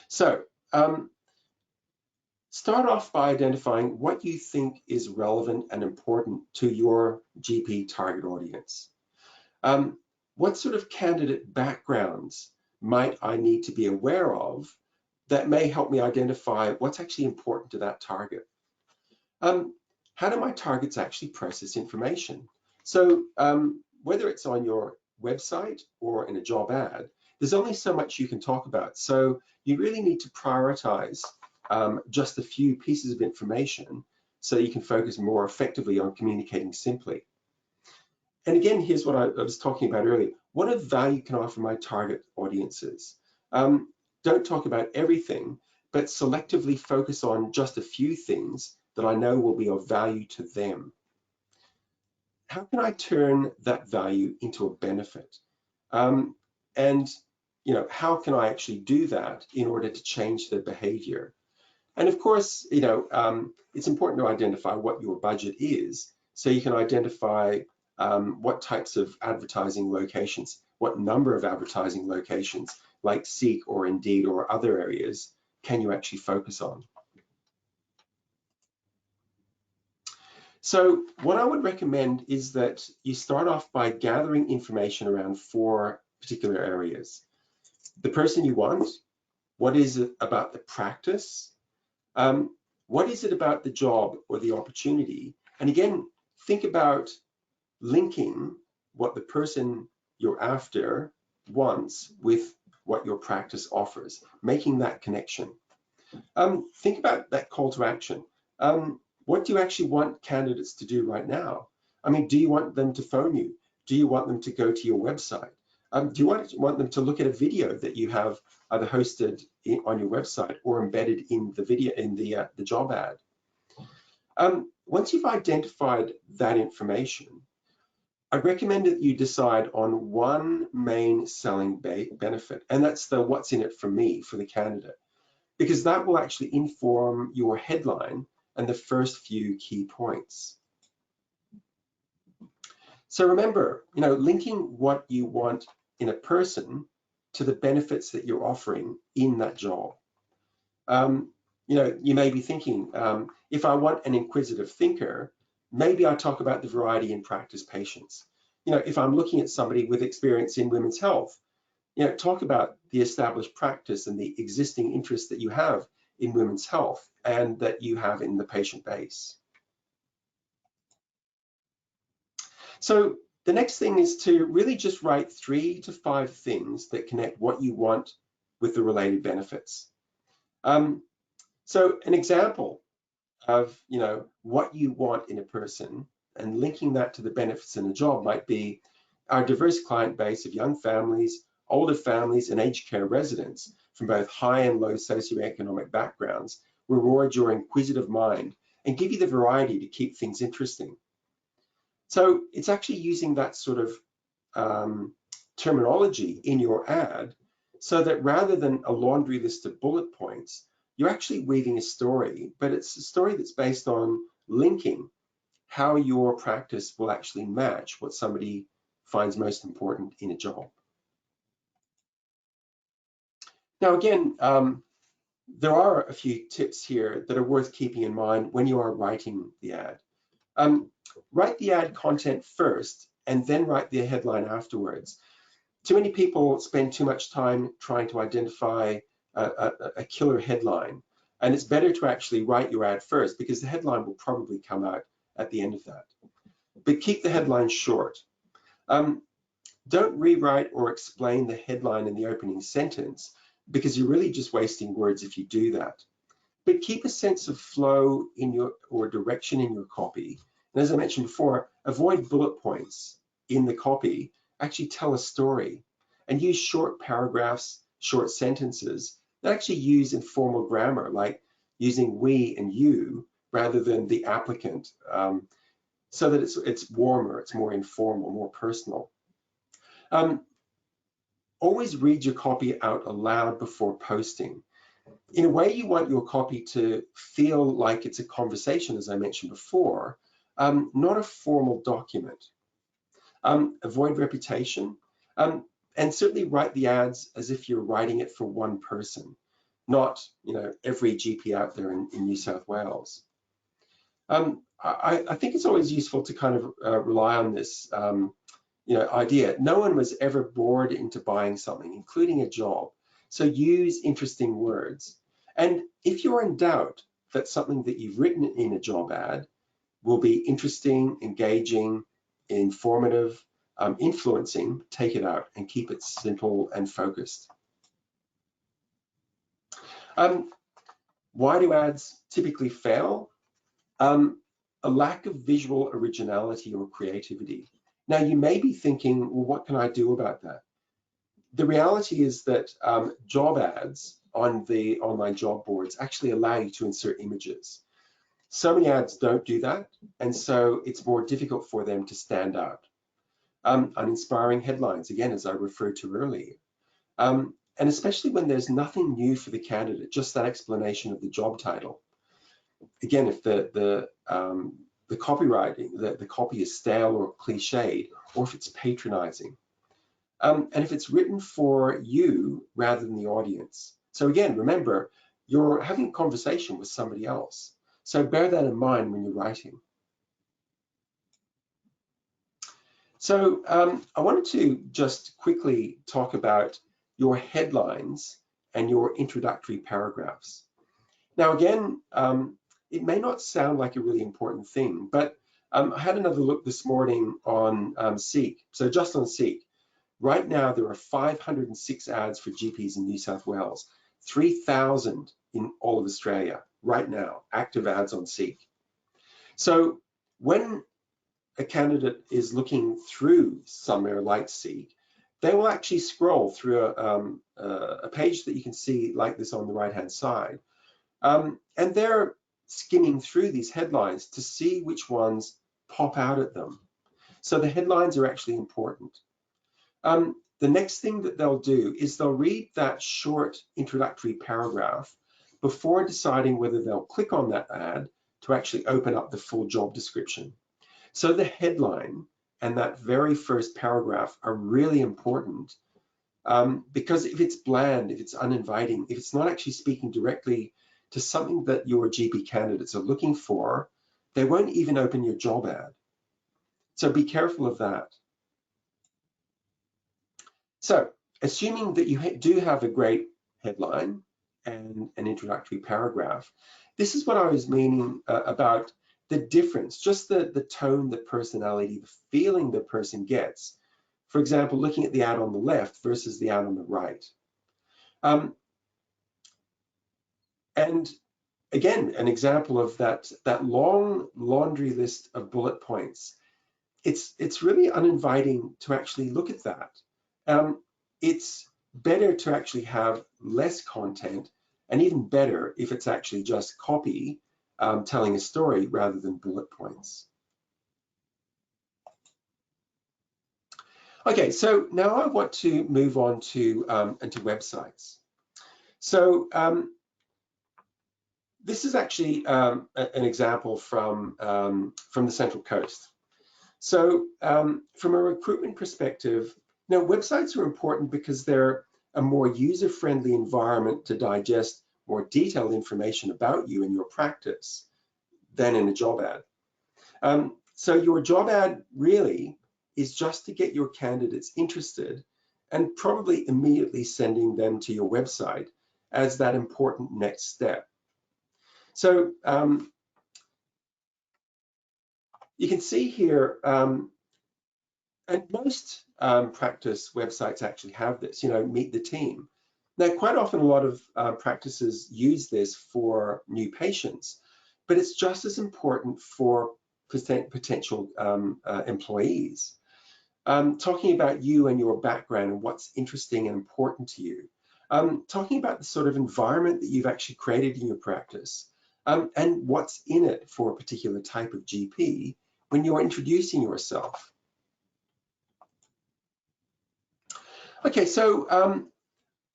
So start off by identifying what you think is relevant and important to your GP target audience. What sort of candidate backgrounds might I need to be aware of that may help me identify what's actually important to that target? How do my targets actually process information? So whether it's on your website or in a job ad, there's only so much you can talk about. So you really need to prioritize just a few pieces of information so you can focus more effectively on communicating simply. And again, here's what I was talking about earlier. What of value can I offer my target audiences? Don't talk about everything, but selectively focus on just a few things that I know will be of value to them. How can I turn that value into a benefit? And you know, how can I actually do that in order to change their behavior? And of course, you know, it's important to identify what your budget is, so you can identify what types of advertising locations, what number of advertising locations, like Seek or Indeed or other areas, can you actually focus on. So what I would recommend is that you start off by gathering information around 4 particular areas. The person you want, what is it about the practice, what is it about the job or the opportunity, and again, think about linking what the person you're after wants with what your practice offers, making that connection. Think about that call to action. What do you actually want candidates to do right now? I mean, do you want them to phone you? Do you want them to go to your website? Do you want them to look at a video that you have either hosted on your website or embedded in the video in the job ad? Once you've identified that information, I recommend that you decide on one main selling benefit, and that's the what's in it for me, for the candidate, because that will actually inform your headline and the first few key points. So remember, linking what you want in a person to the benefits that you're offering in that job. You may be thinking, if I want an inquisitive thinker, maybe I talk about the variety in practice patients. If I'm looking at somebody with experience in women's health, talk about the established practice and the existing interest that you have in women's health and that you have in the patient base. So the next thing is to really just write 3 to 5 things that connect what you want with the related benefits. So an example of what you want in a person and linking that to the benefits in a job might be our diverse client base of young families, older families, and aged care residents from both high and low socioeconomic backgrounds reward your inquisitive mind and give you the variety to keep things interesting. So it's actually using that sort of terminology in your ad so that rather than a laundry list of bullet points, you're actually weaving a story, but it's a story that's based on linking how your practice will actually match what somebody finds most important in a job. Now, again, there are a few tips here that are worth keeping in mind when you are writing the ad. Write the ad content first and then write the headline afterwards. Too many people spend too much time trying to identify a killer headline, and it's better to actually write your ad first because the headline will probably come out at the end of that. But keep the headline short. Don't rewrite or explain the headline in the opening sentence because you're really just wasting words if you do that. But keep a sense of flow in or direction in your copy. And as I mentioned before, avoid bullet points in the copy. Actually tell a story and use short paragraphs, short sentences that actually use informal grammar, like using we and you rather than the applicant, so that it's warmer, it's more informal, more personal. Always read your copy out aloud before posting. In a way, you want your copy to feel like it's a conversation, as I mentioned before, not a formal document. Avoid repetition, and certainly write the ads as if you're writing it for one person, not every GP out there in New South Wales. I think it's always useful to kind of rely on this idea. No one was ever bored into buying something, including a job. So use interesting words. And if you're in doubt that something that you've written in a job ad will be interesting, engaging, informative, influencing, take it out and keep it simple and focused. Why do ads typically fail? A lack of visual originality or creativity. Now, you may be thinking, well, what can I do about that? The reality is that job ads on the online job boards actually allow you to insert images. So many ads don't do that, and so it's more difficult for them to stand out. Uninspiring headlines, again, as I referred to earlier. And especially when there's nothing new for the candidate, just that explanation of the job title. Again, if the copywriting, the copy is stale or cliched, or if it's patronizing. And if it's written for you rather than the audience. So again, remember, you're having a conversation with somebody else. So bear that in mind when you're writing. So I wanted to just quickly talk about your headlines and your introductory paragraphs. Now again, it may not sound like a really important thing, but I had another look this morning on Seek. So just on Seek, right now there are 506 ads for GPs in New South Wales, 3,000 in all of Australia right now, active ads on Seek. So when a candidate is looking through somewhere like Seek, they will actually scroll through a page that you can see like this on the right-hand side. And there are skimming through these headlines to see which ones pop out at them. So the headlines are actually important. The next thing that they'll do is they'll read that short introductory paragraph before deciding whether they'll click on that ad to actually open up the full job description. So the headline and that very first paragraph are really important, because if it's bland, if it's uninviting, if it's not actually speaking directly to something that your GP candidates are looking for, they won't even open your job ad. So be careful of that. So assuming that you do have a great headline and an introductory paragraph, this is what I was meaning about the difference, just the tone, the personality, the feeling the person gets. For example, looking at the ad on the left versus the ad on the right. And again, an example of that long laundry list of bullet points. It's really uninviting to actually look at that. It's better to actually have less content, and even better if it's actually just copy telling a story rather than bullet points. Okay, so now I want to move on to into websites. So this is actually an example from the Central Coast. So from a recruitment perspective, websites are important because they're a more user-friendly environment to digest more detailed information about you and your practice than in a job ad. So your job ad really is just to get your candidates interested and probably immediately sending them to your website as that important next step. So you can see here, and most practice websites actually have this, meet the team. Now, quite often a lot of practices use this for new patients, but it's just as important for potential employees. Talking about you and your background and what's interesting and important to you. Talking about the sort of environment that you've actually created in your practice, and what's in it for a particular type of GP when you're introducing yourself. Okay, so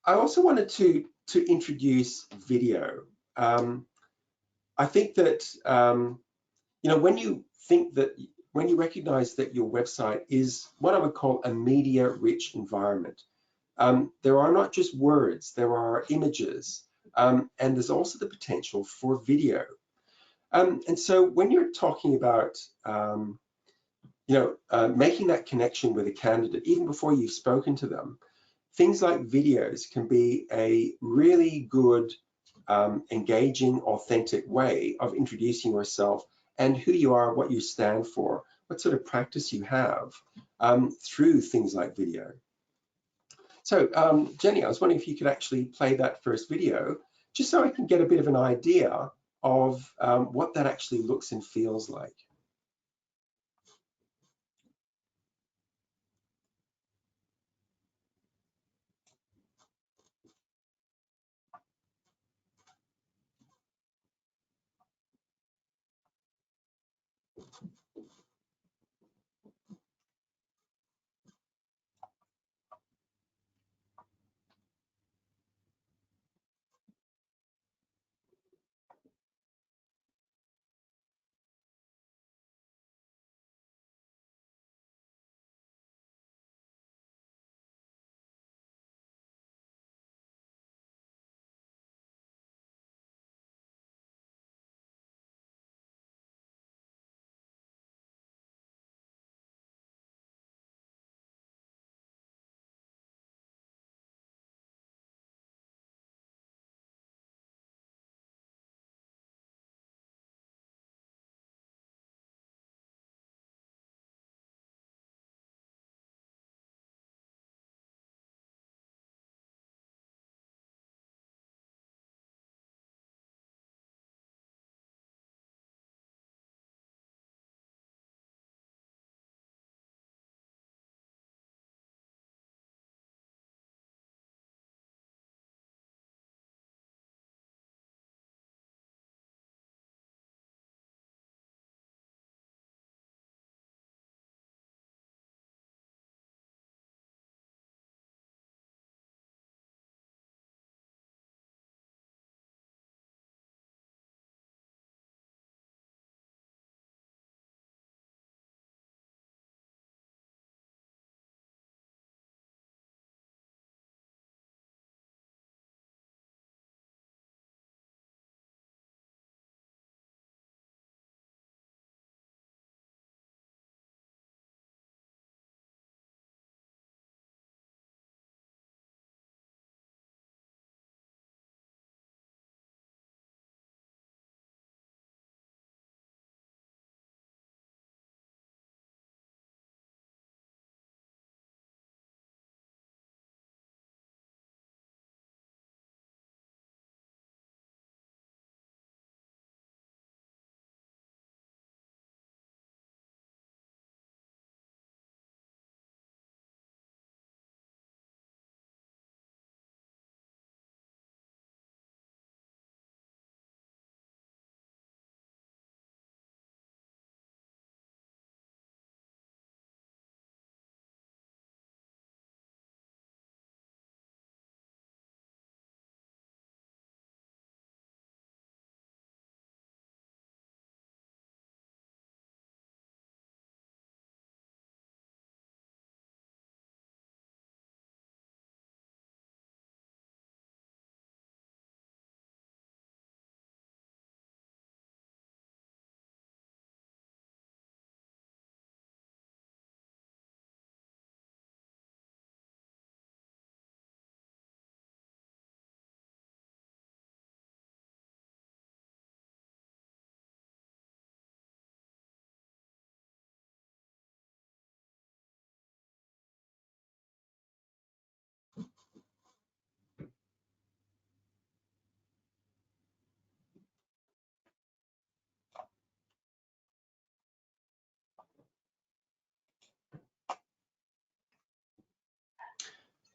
I also wanted to introduce video. I think that when you recognize that your website is what I would call a media-rich environment, there are not just words, there are images, and there's also the potential for video. And so when you're talking about making that connection with a candidate, even before you've spoken to them, things like videos can be a really good, engaging, authentic way of introducing yourself and who you are, what you stand for, what sort of practice you have through things like video. So Jenny, I was wondering if you could actually play that first video, just so I can get a bit of an idea of what that actually looks and feels like.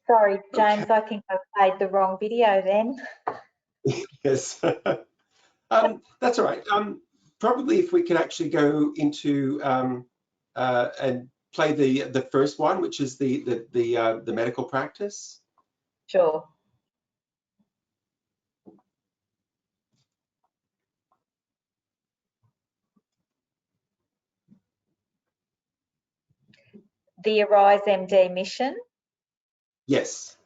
Sorry, James, Okay. I think I played the wrong video then. Yes. That's all right. Probably if we can actually go into and play the first one, which is the medical practice. Sure. The Arise MD mission. Yes.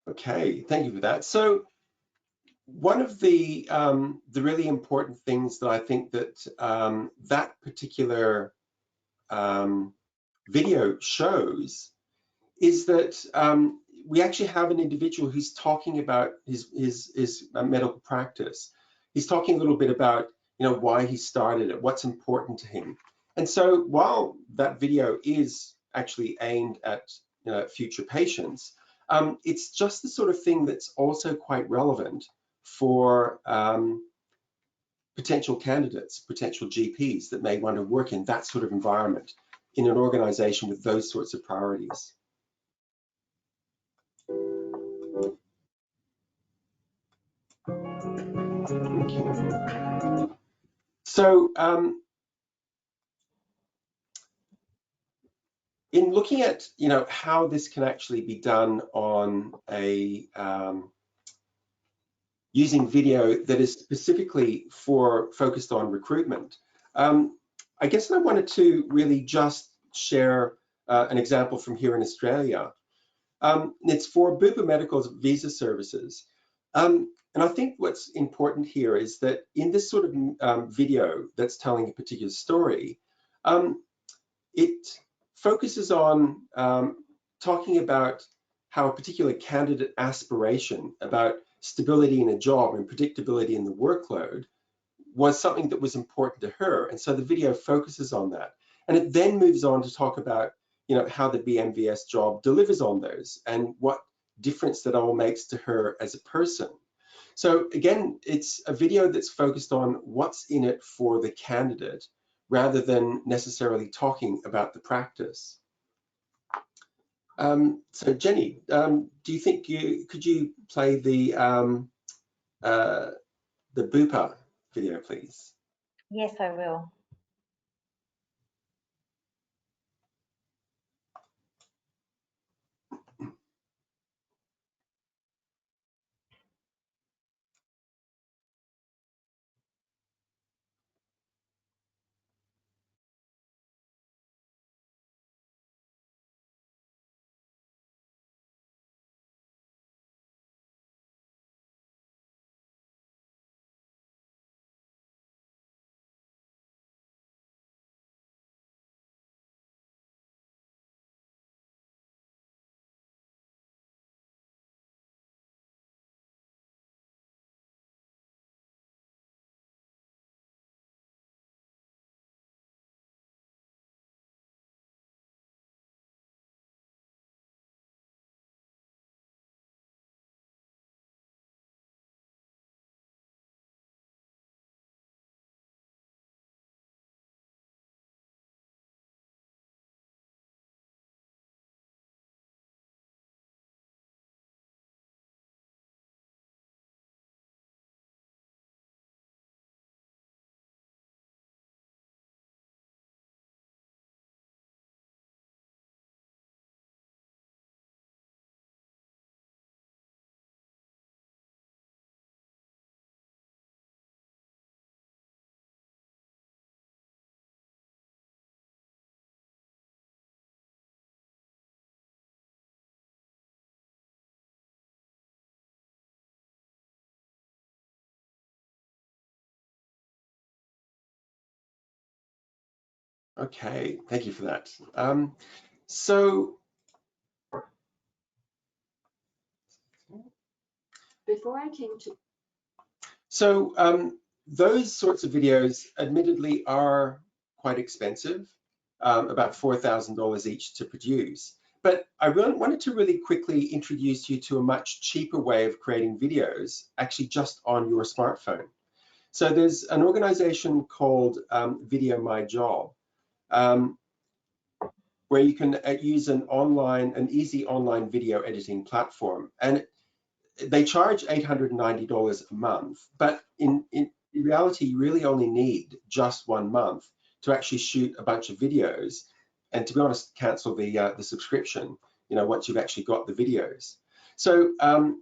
Okay, thank you for that. So one of the really important things that I think that that particular video shows is that we actually have an individual who's talking about his medical practice. He's talking a little bit about, you know, why he started it, what's important to him. And so while that video is actually aimed at, you know, future patients, it's just the sort of thing that's also quite relevant for potential candidates, potential GPs that may want to work in that sort of environment in an organization with those sorts of priorities. Okay. So in looking at, you know, how this can actually be done on a using video that is specifically focused on recruitment, I guess I wanted to really just share an example from here in Australia. It's for Bupa Medical's visa services. And I think what's important here is that in this sort of video that's telling a particular story, it focuses on talking about how a particular candidate aspiration about stability in a job and predictability in the workload was something that was important to her. And so the video focuses on that. And it then moves on to talk about, you know, how the BMVS job delivers on those and what difference that all makes to her as a person. So again, it's a video that's focused on what's in it for the candidate rather than necessarily talking about the practice. So Jenny, do you think could you play the Bupa video, please? Yes, I will. Okay, thank you for that. So Before I came to those sorts of videos admittedly are quite expensive, about $4,000 each to produce. But I really wanted to really quickly introduce you to a much cheaper way of creating videos, actually just on your smartphone. So there's an organization called Video My Job, where you can use an easy online video editing platform. And they charge $890 a month, but in reality, you really only need just 1 month to actually shoot a bunch of videos, and to be honest, cancel the subscription, once you've actually got the videos. So I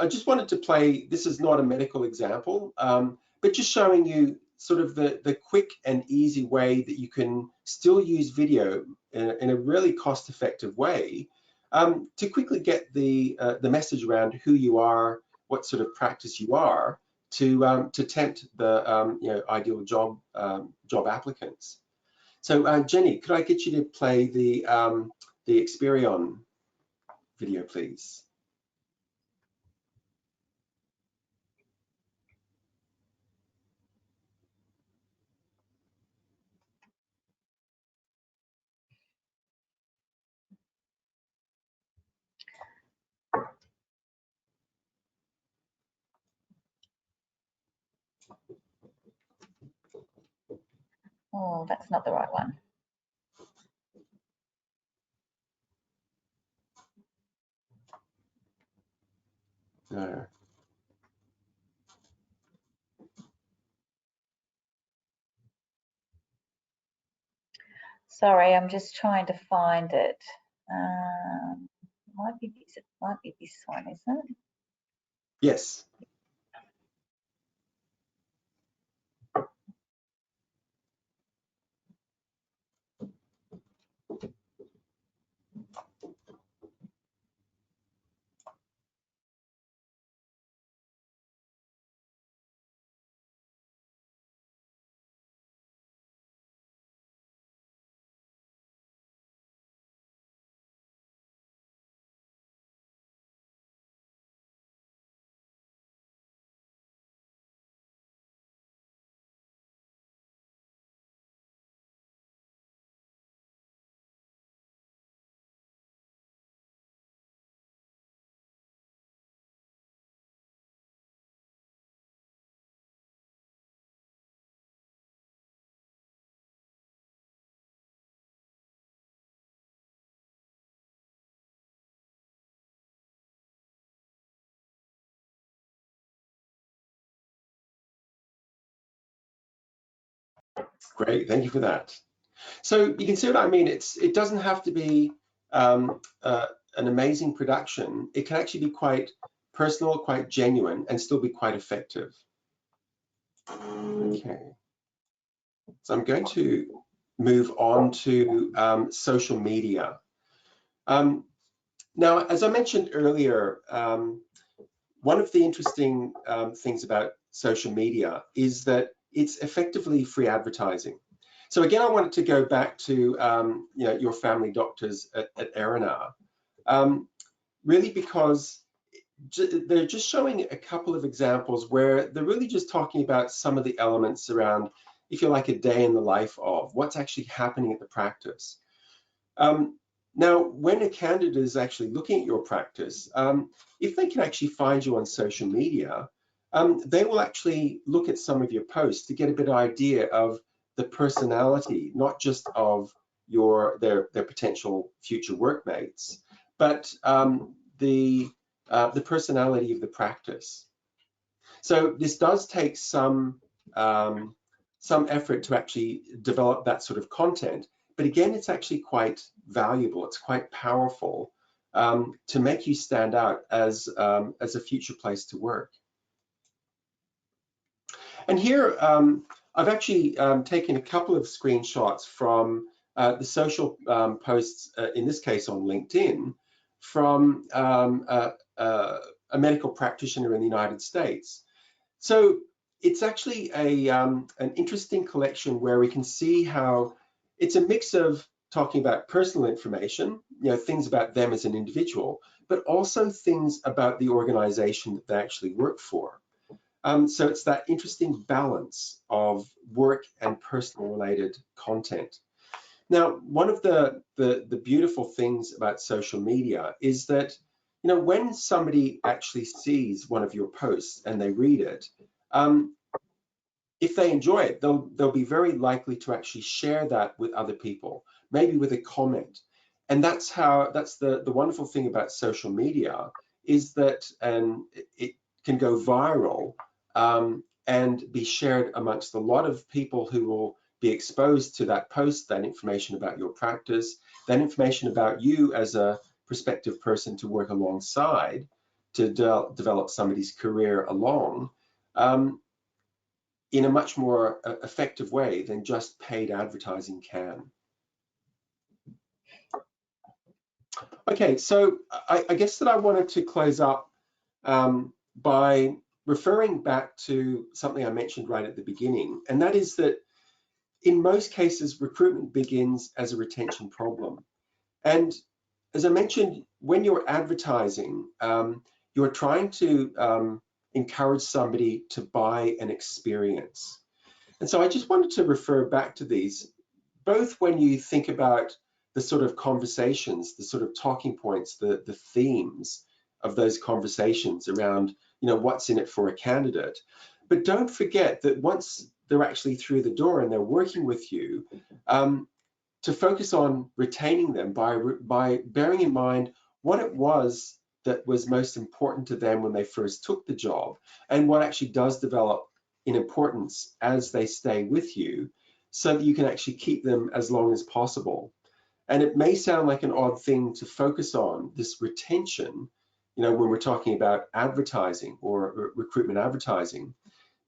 just wanted to play, this is not a medical example, but just showing you sort of the quick and easy way that you can still use video in a really cost-effective way, to quickly get the message around who you are, what sort of practice you are, to tempt the ideal job applicants. So Jenny, could I get you to play the Experion video, please? Oh, that's not the right one. No. Sorry, I'm just trying to find it. Might be this one, isn't it? Yes. Great, thank you for that. So you can see what I mean. It doesn't have to be an amazing production. It can actually be quite personal, quite genuine, and still be quite effective. Okay, so I'm going to move on to social media. Now, as I mentioned earlier, one of the interesting things about social media is that it's effectively free advertising. So again, I wanted to go back to you know, your family doctors at Erinar, really because they're just showing a couple of examples where they're really just talking about some of the elements around, if you like, a day in the life of what's actually happening at the practice. Now, when a candidate is actually looking at your practice, if they can actually find you on social media, they will actually look at some of your posts to get a bit of idea of the personality, not just of their potential future workmates, but the personality of the practice. So this does take some effort to actually develop that sort of content. But again, it's actually quite valuable. It's quite powerful to make you stand out as a future place to work. And here, I've actually taken a couple of screenshots from the social posts, in this case on LinkedIn, from a medical practitioner in the United States. So it's actually an interesting collection where we can see how it's a mix of talking about personal information, you know, things about them as an individual, but also things about the organization that they actually work for. So it's that interesting balance of work and personal related content. Now, one of the beautiful things about social media is that, you know, when somebody actually sees one of your posts and they read it, if they enjoy it, they'll be very likely to actually share that with other people, maybe with a comment. And that's the wonderful thing about social media is that it can go viral and be shared amongst a lot of people who will be exposed to that post, that information about your practice, that information about you as a prospective person to work alongside to develop somebody's career along. In a much more effective way than just paid advertising can. Okay, so I guess that I wanted to close up by referring back to something I mentioned right at the beginning, and that is that in most cases, recruitment begins as a retention problem. And as I mentioned, when you're advertising, you're trying to encourage somebody to buy an experience. And so I just wanted to refer back to these, both when you think about the sort of conversations, the sort of talking points, the themes of those conversations around, you know, what's in it for a candidate. But don't forget that once they're actually through the door and they're working with you, to focus on retaining them by bearing in mind what it was that was most important to them when they first took the job and what actually does develop in importance as they stay with you so that you can actually keep them as long as possible. And it may sound like an odd thing to focus on, this retention, you know, when we're talking about advertising or recruitment advertising.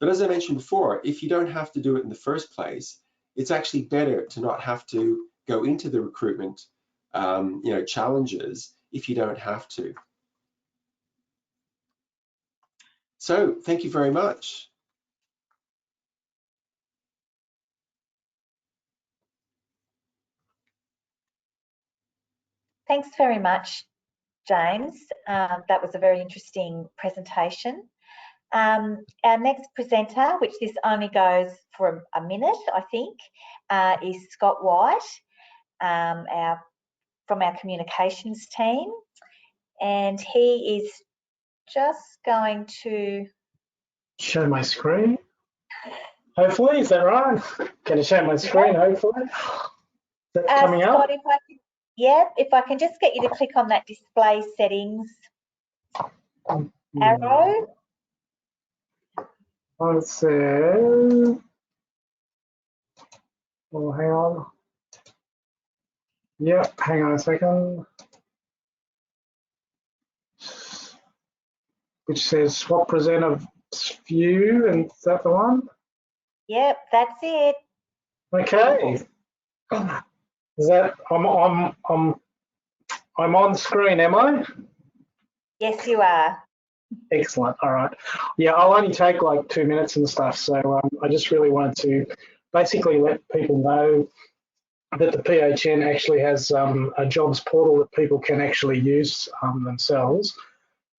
But as I mentioned before, if you don't have to do it in the first place, it's actually better to not have to go into the recruitment you know, challenges if you don't have to. So thank you very much. Thanks very much, James. That was a very interesting presentation. Our next presenter, which this only goes for a minute, I think, is Scott White, from our communications team. And he is just going to show my screen. Hopefully, is that right? Can you show my screen, hopefully? That's coming Scott, up. if I can just get you to click on that display settings arrow. One sec. Oh, hang on. Yep, hang on a second. Which says what percent of view, and is that the one? Yep, that's it. Okay. Is that I'm on screen, am I? Yes, you are. Excellent. All right. Yeah, I'll only take like 2 minutes and stuff. So I just really wanted to basically let people know that the PHN actually has a jobs portal that people can actually use themselves.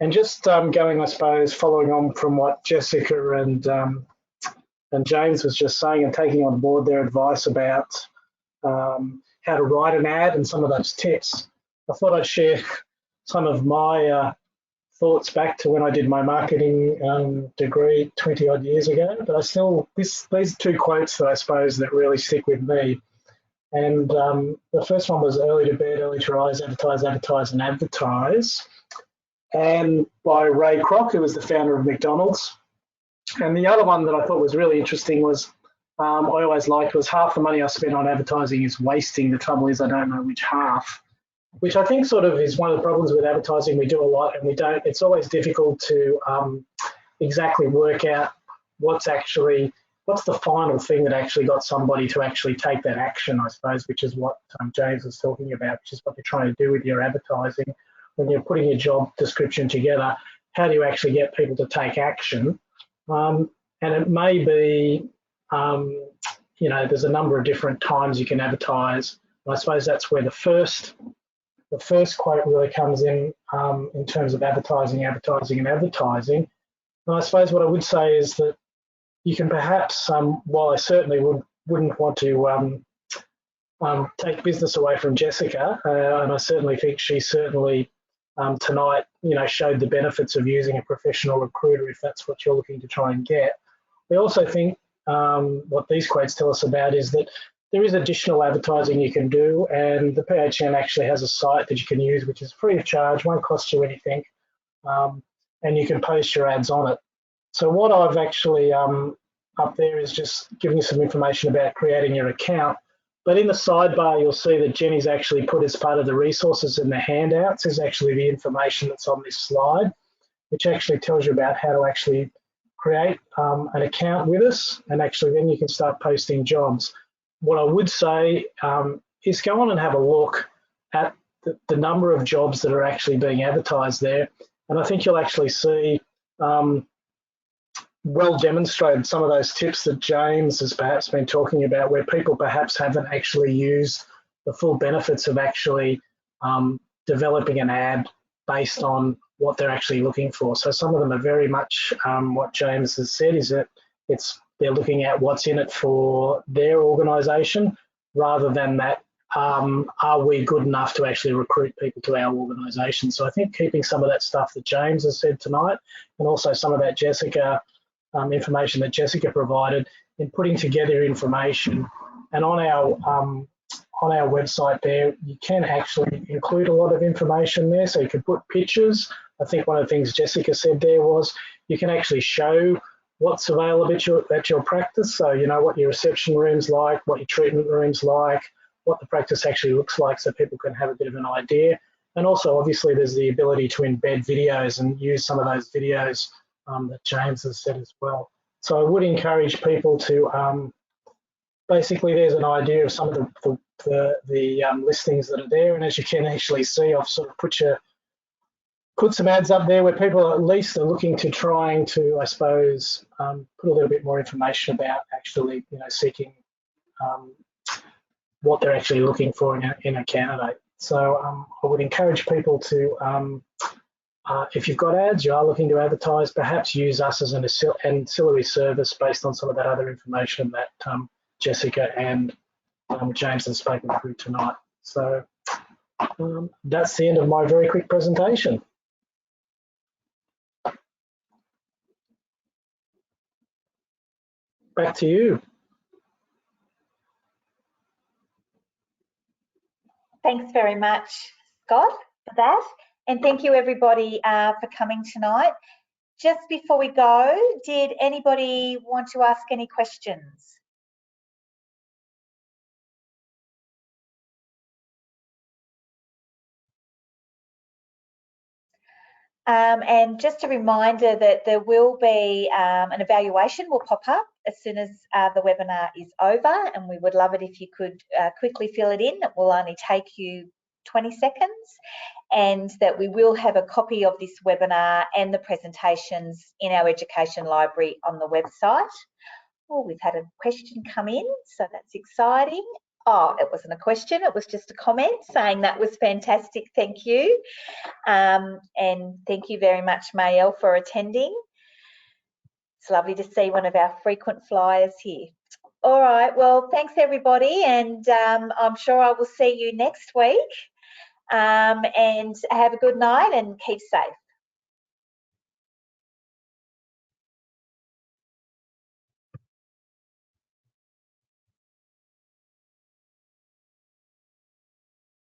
And just going, I suppose, following on from what Jessica and James was just saying, and taking on board their advice about how to write an ad and some of those tips, I thought I'd share some of my thoughts back to when I did my marketing degree 20 odd years ago. But I still, these 2 quotes that I suppose that really stick with me. And the first one was early to bed, early to rise, advertise, advertise, and advertise. And by Ray Kroc, who was the founder of McDonald's. And the other one that I thought was really interesting was, I always liked, was half the money I spend on advertising is wasting. The trouble is I don't know which half, which I think sort of is one of the problems with advertising. We do a lot and we don't, it's always difficult to exactly work out what's the final thing that actually got somebody to actually take that action, I suppose, which is what James was talking about, which is what you're trying to do with your advertising. When you're putting your job description together, how do you actually get people to take action? And it may be, there's a number of different times you can advertise. And I suppose that's where the first quote really comes in terms of advertising. And I suppose what I would say is that you can perhaps, while I certainly wouldn't want to take business away from Jessica, and I certainly think she certainly tonight, showed the benefits of using a professional recruiter if that's what you're looking to try and get. We also think what these quotes tell us about is that there is additional advertising you can do, and the PHN actually has a site that you can use which is free of charge, won't cost you anything, and you can post your ads on it. So what I've actually up there is just giving you some information about creating your account. But in the sidebar, you'll see that Jenny's actually put as part of the resources in the handouts is actually the information that's on this slide, which actually tells you about how to actually create an account with us, and actually then you can start posting jobs. What I would say is go on and have a look at the number of jobs that are actually being advertised there, and I think you'll actually see well demonstrated some of those tips that James has perhaps been talking about, where people perhaps haven't actually used the full benefits of actually developing an ad based on what they're actually looking for. So some of them are very much what James has said, is that they're looking at what's in it for their organisation rather than that, are we good enough to actually recruit people to our organisation? So I think keeping some of that stuff that James has said tonight, and also some of that Jessica information that Jessica provided, in putting together information. And on our website there, you can actually include a lot of information there. So you can put pictures. I think one of the things Jessica said there was you can actually show what's available at your practice. So what your reception room's like, what your treatment room's like, what the practice actually looks like, so people can have a bit of an idea. And also, obviously, there's the ability to embed videos and use some of those videos that James has said as well. So I would encourage people to basically, there's an idea of some of the listings that are there, and as you can actually see, I've sort of put some ads up there where people at least are looking to trying to, I suppose, put a little bit more information about actually, seeking what they're actually looking for in a candidate. So I would encourage people to, if you've got ads, you are looking to advertise, perhaps use us as an ancillary service based on some of that other information that Jessica and James have spoken through tonight. So that's the end of my very quick presentation. Back to you. Thanks very much, Scott, for that. And thank you, everybody, for coming tonight. Just before we go, did anybody want to ask any questions? And just a reminder that there will be an evaluation will pop up as soon as the webinar is over, and we would love it if you could quickly fill it in. It will only take you 20 seconds, and that we will have a copy of this webinar and the presentations in our education library on the website. Oh, we've had a question come in, so that's exciting. Oh, it wasn't a question, it was just a comment saying that was fantastic, thank you. And thank you very much, Mayel, for attending. It's lovely to see one of our frequent flyers here. All right, well, thanks everybody, and I'm sure I will see you next week. And have a good night and keep safe.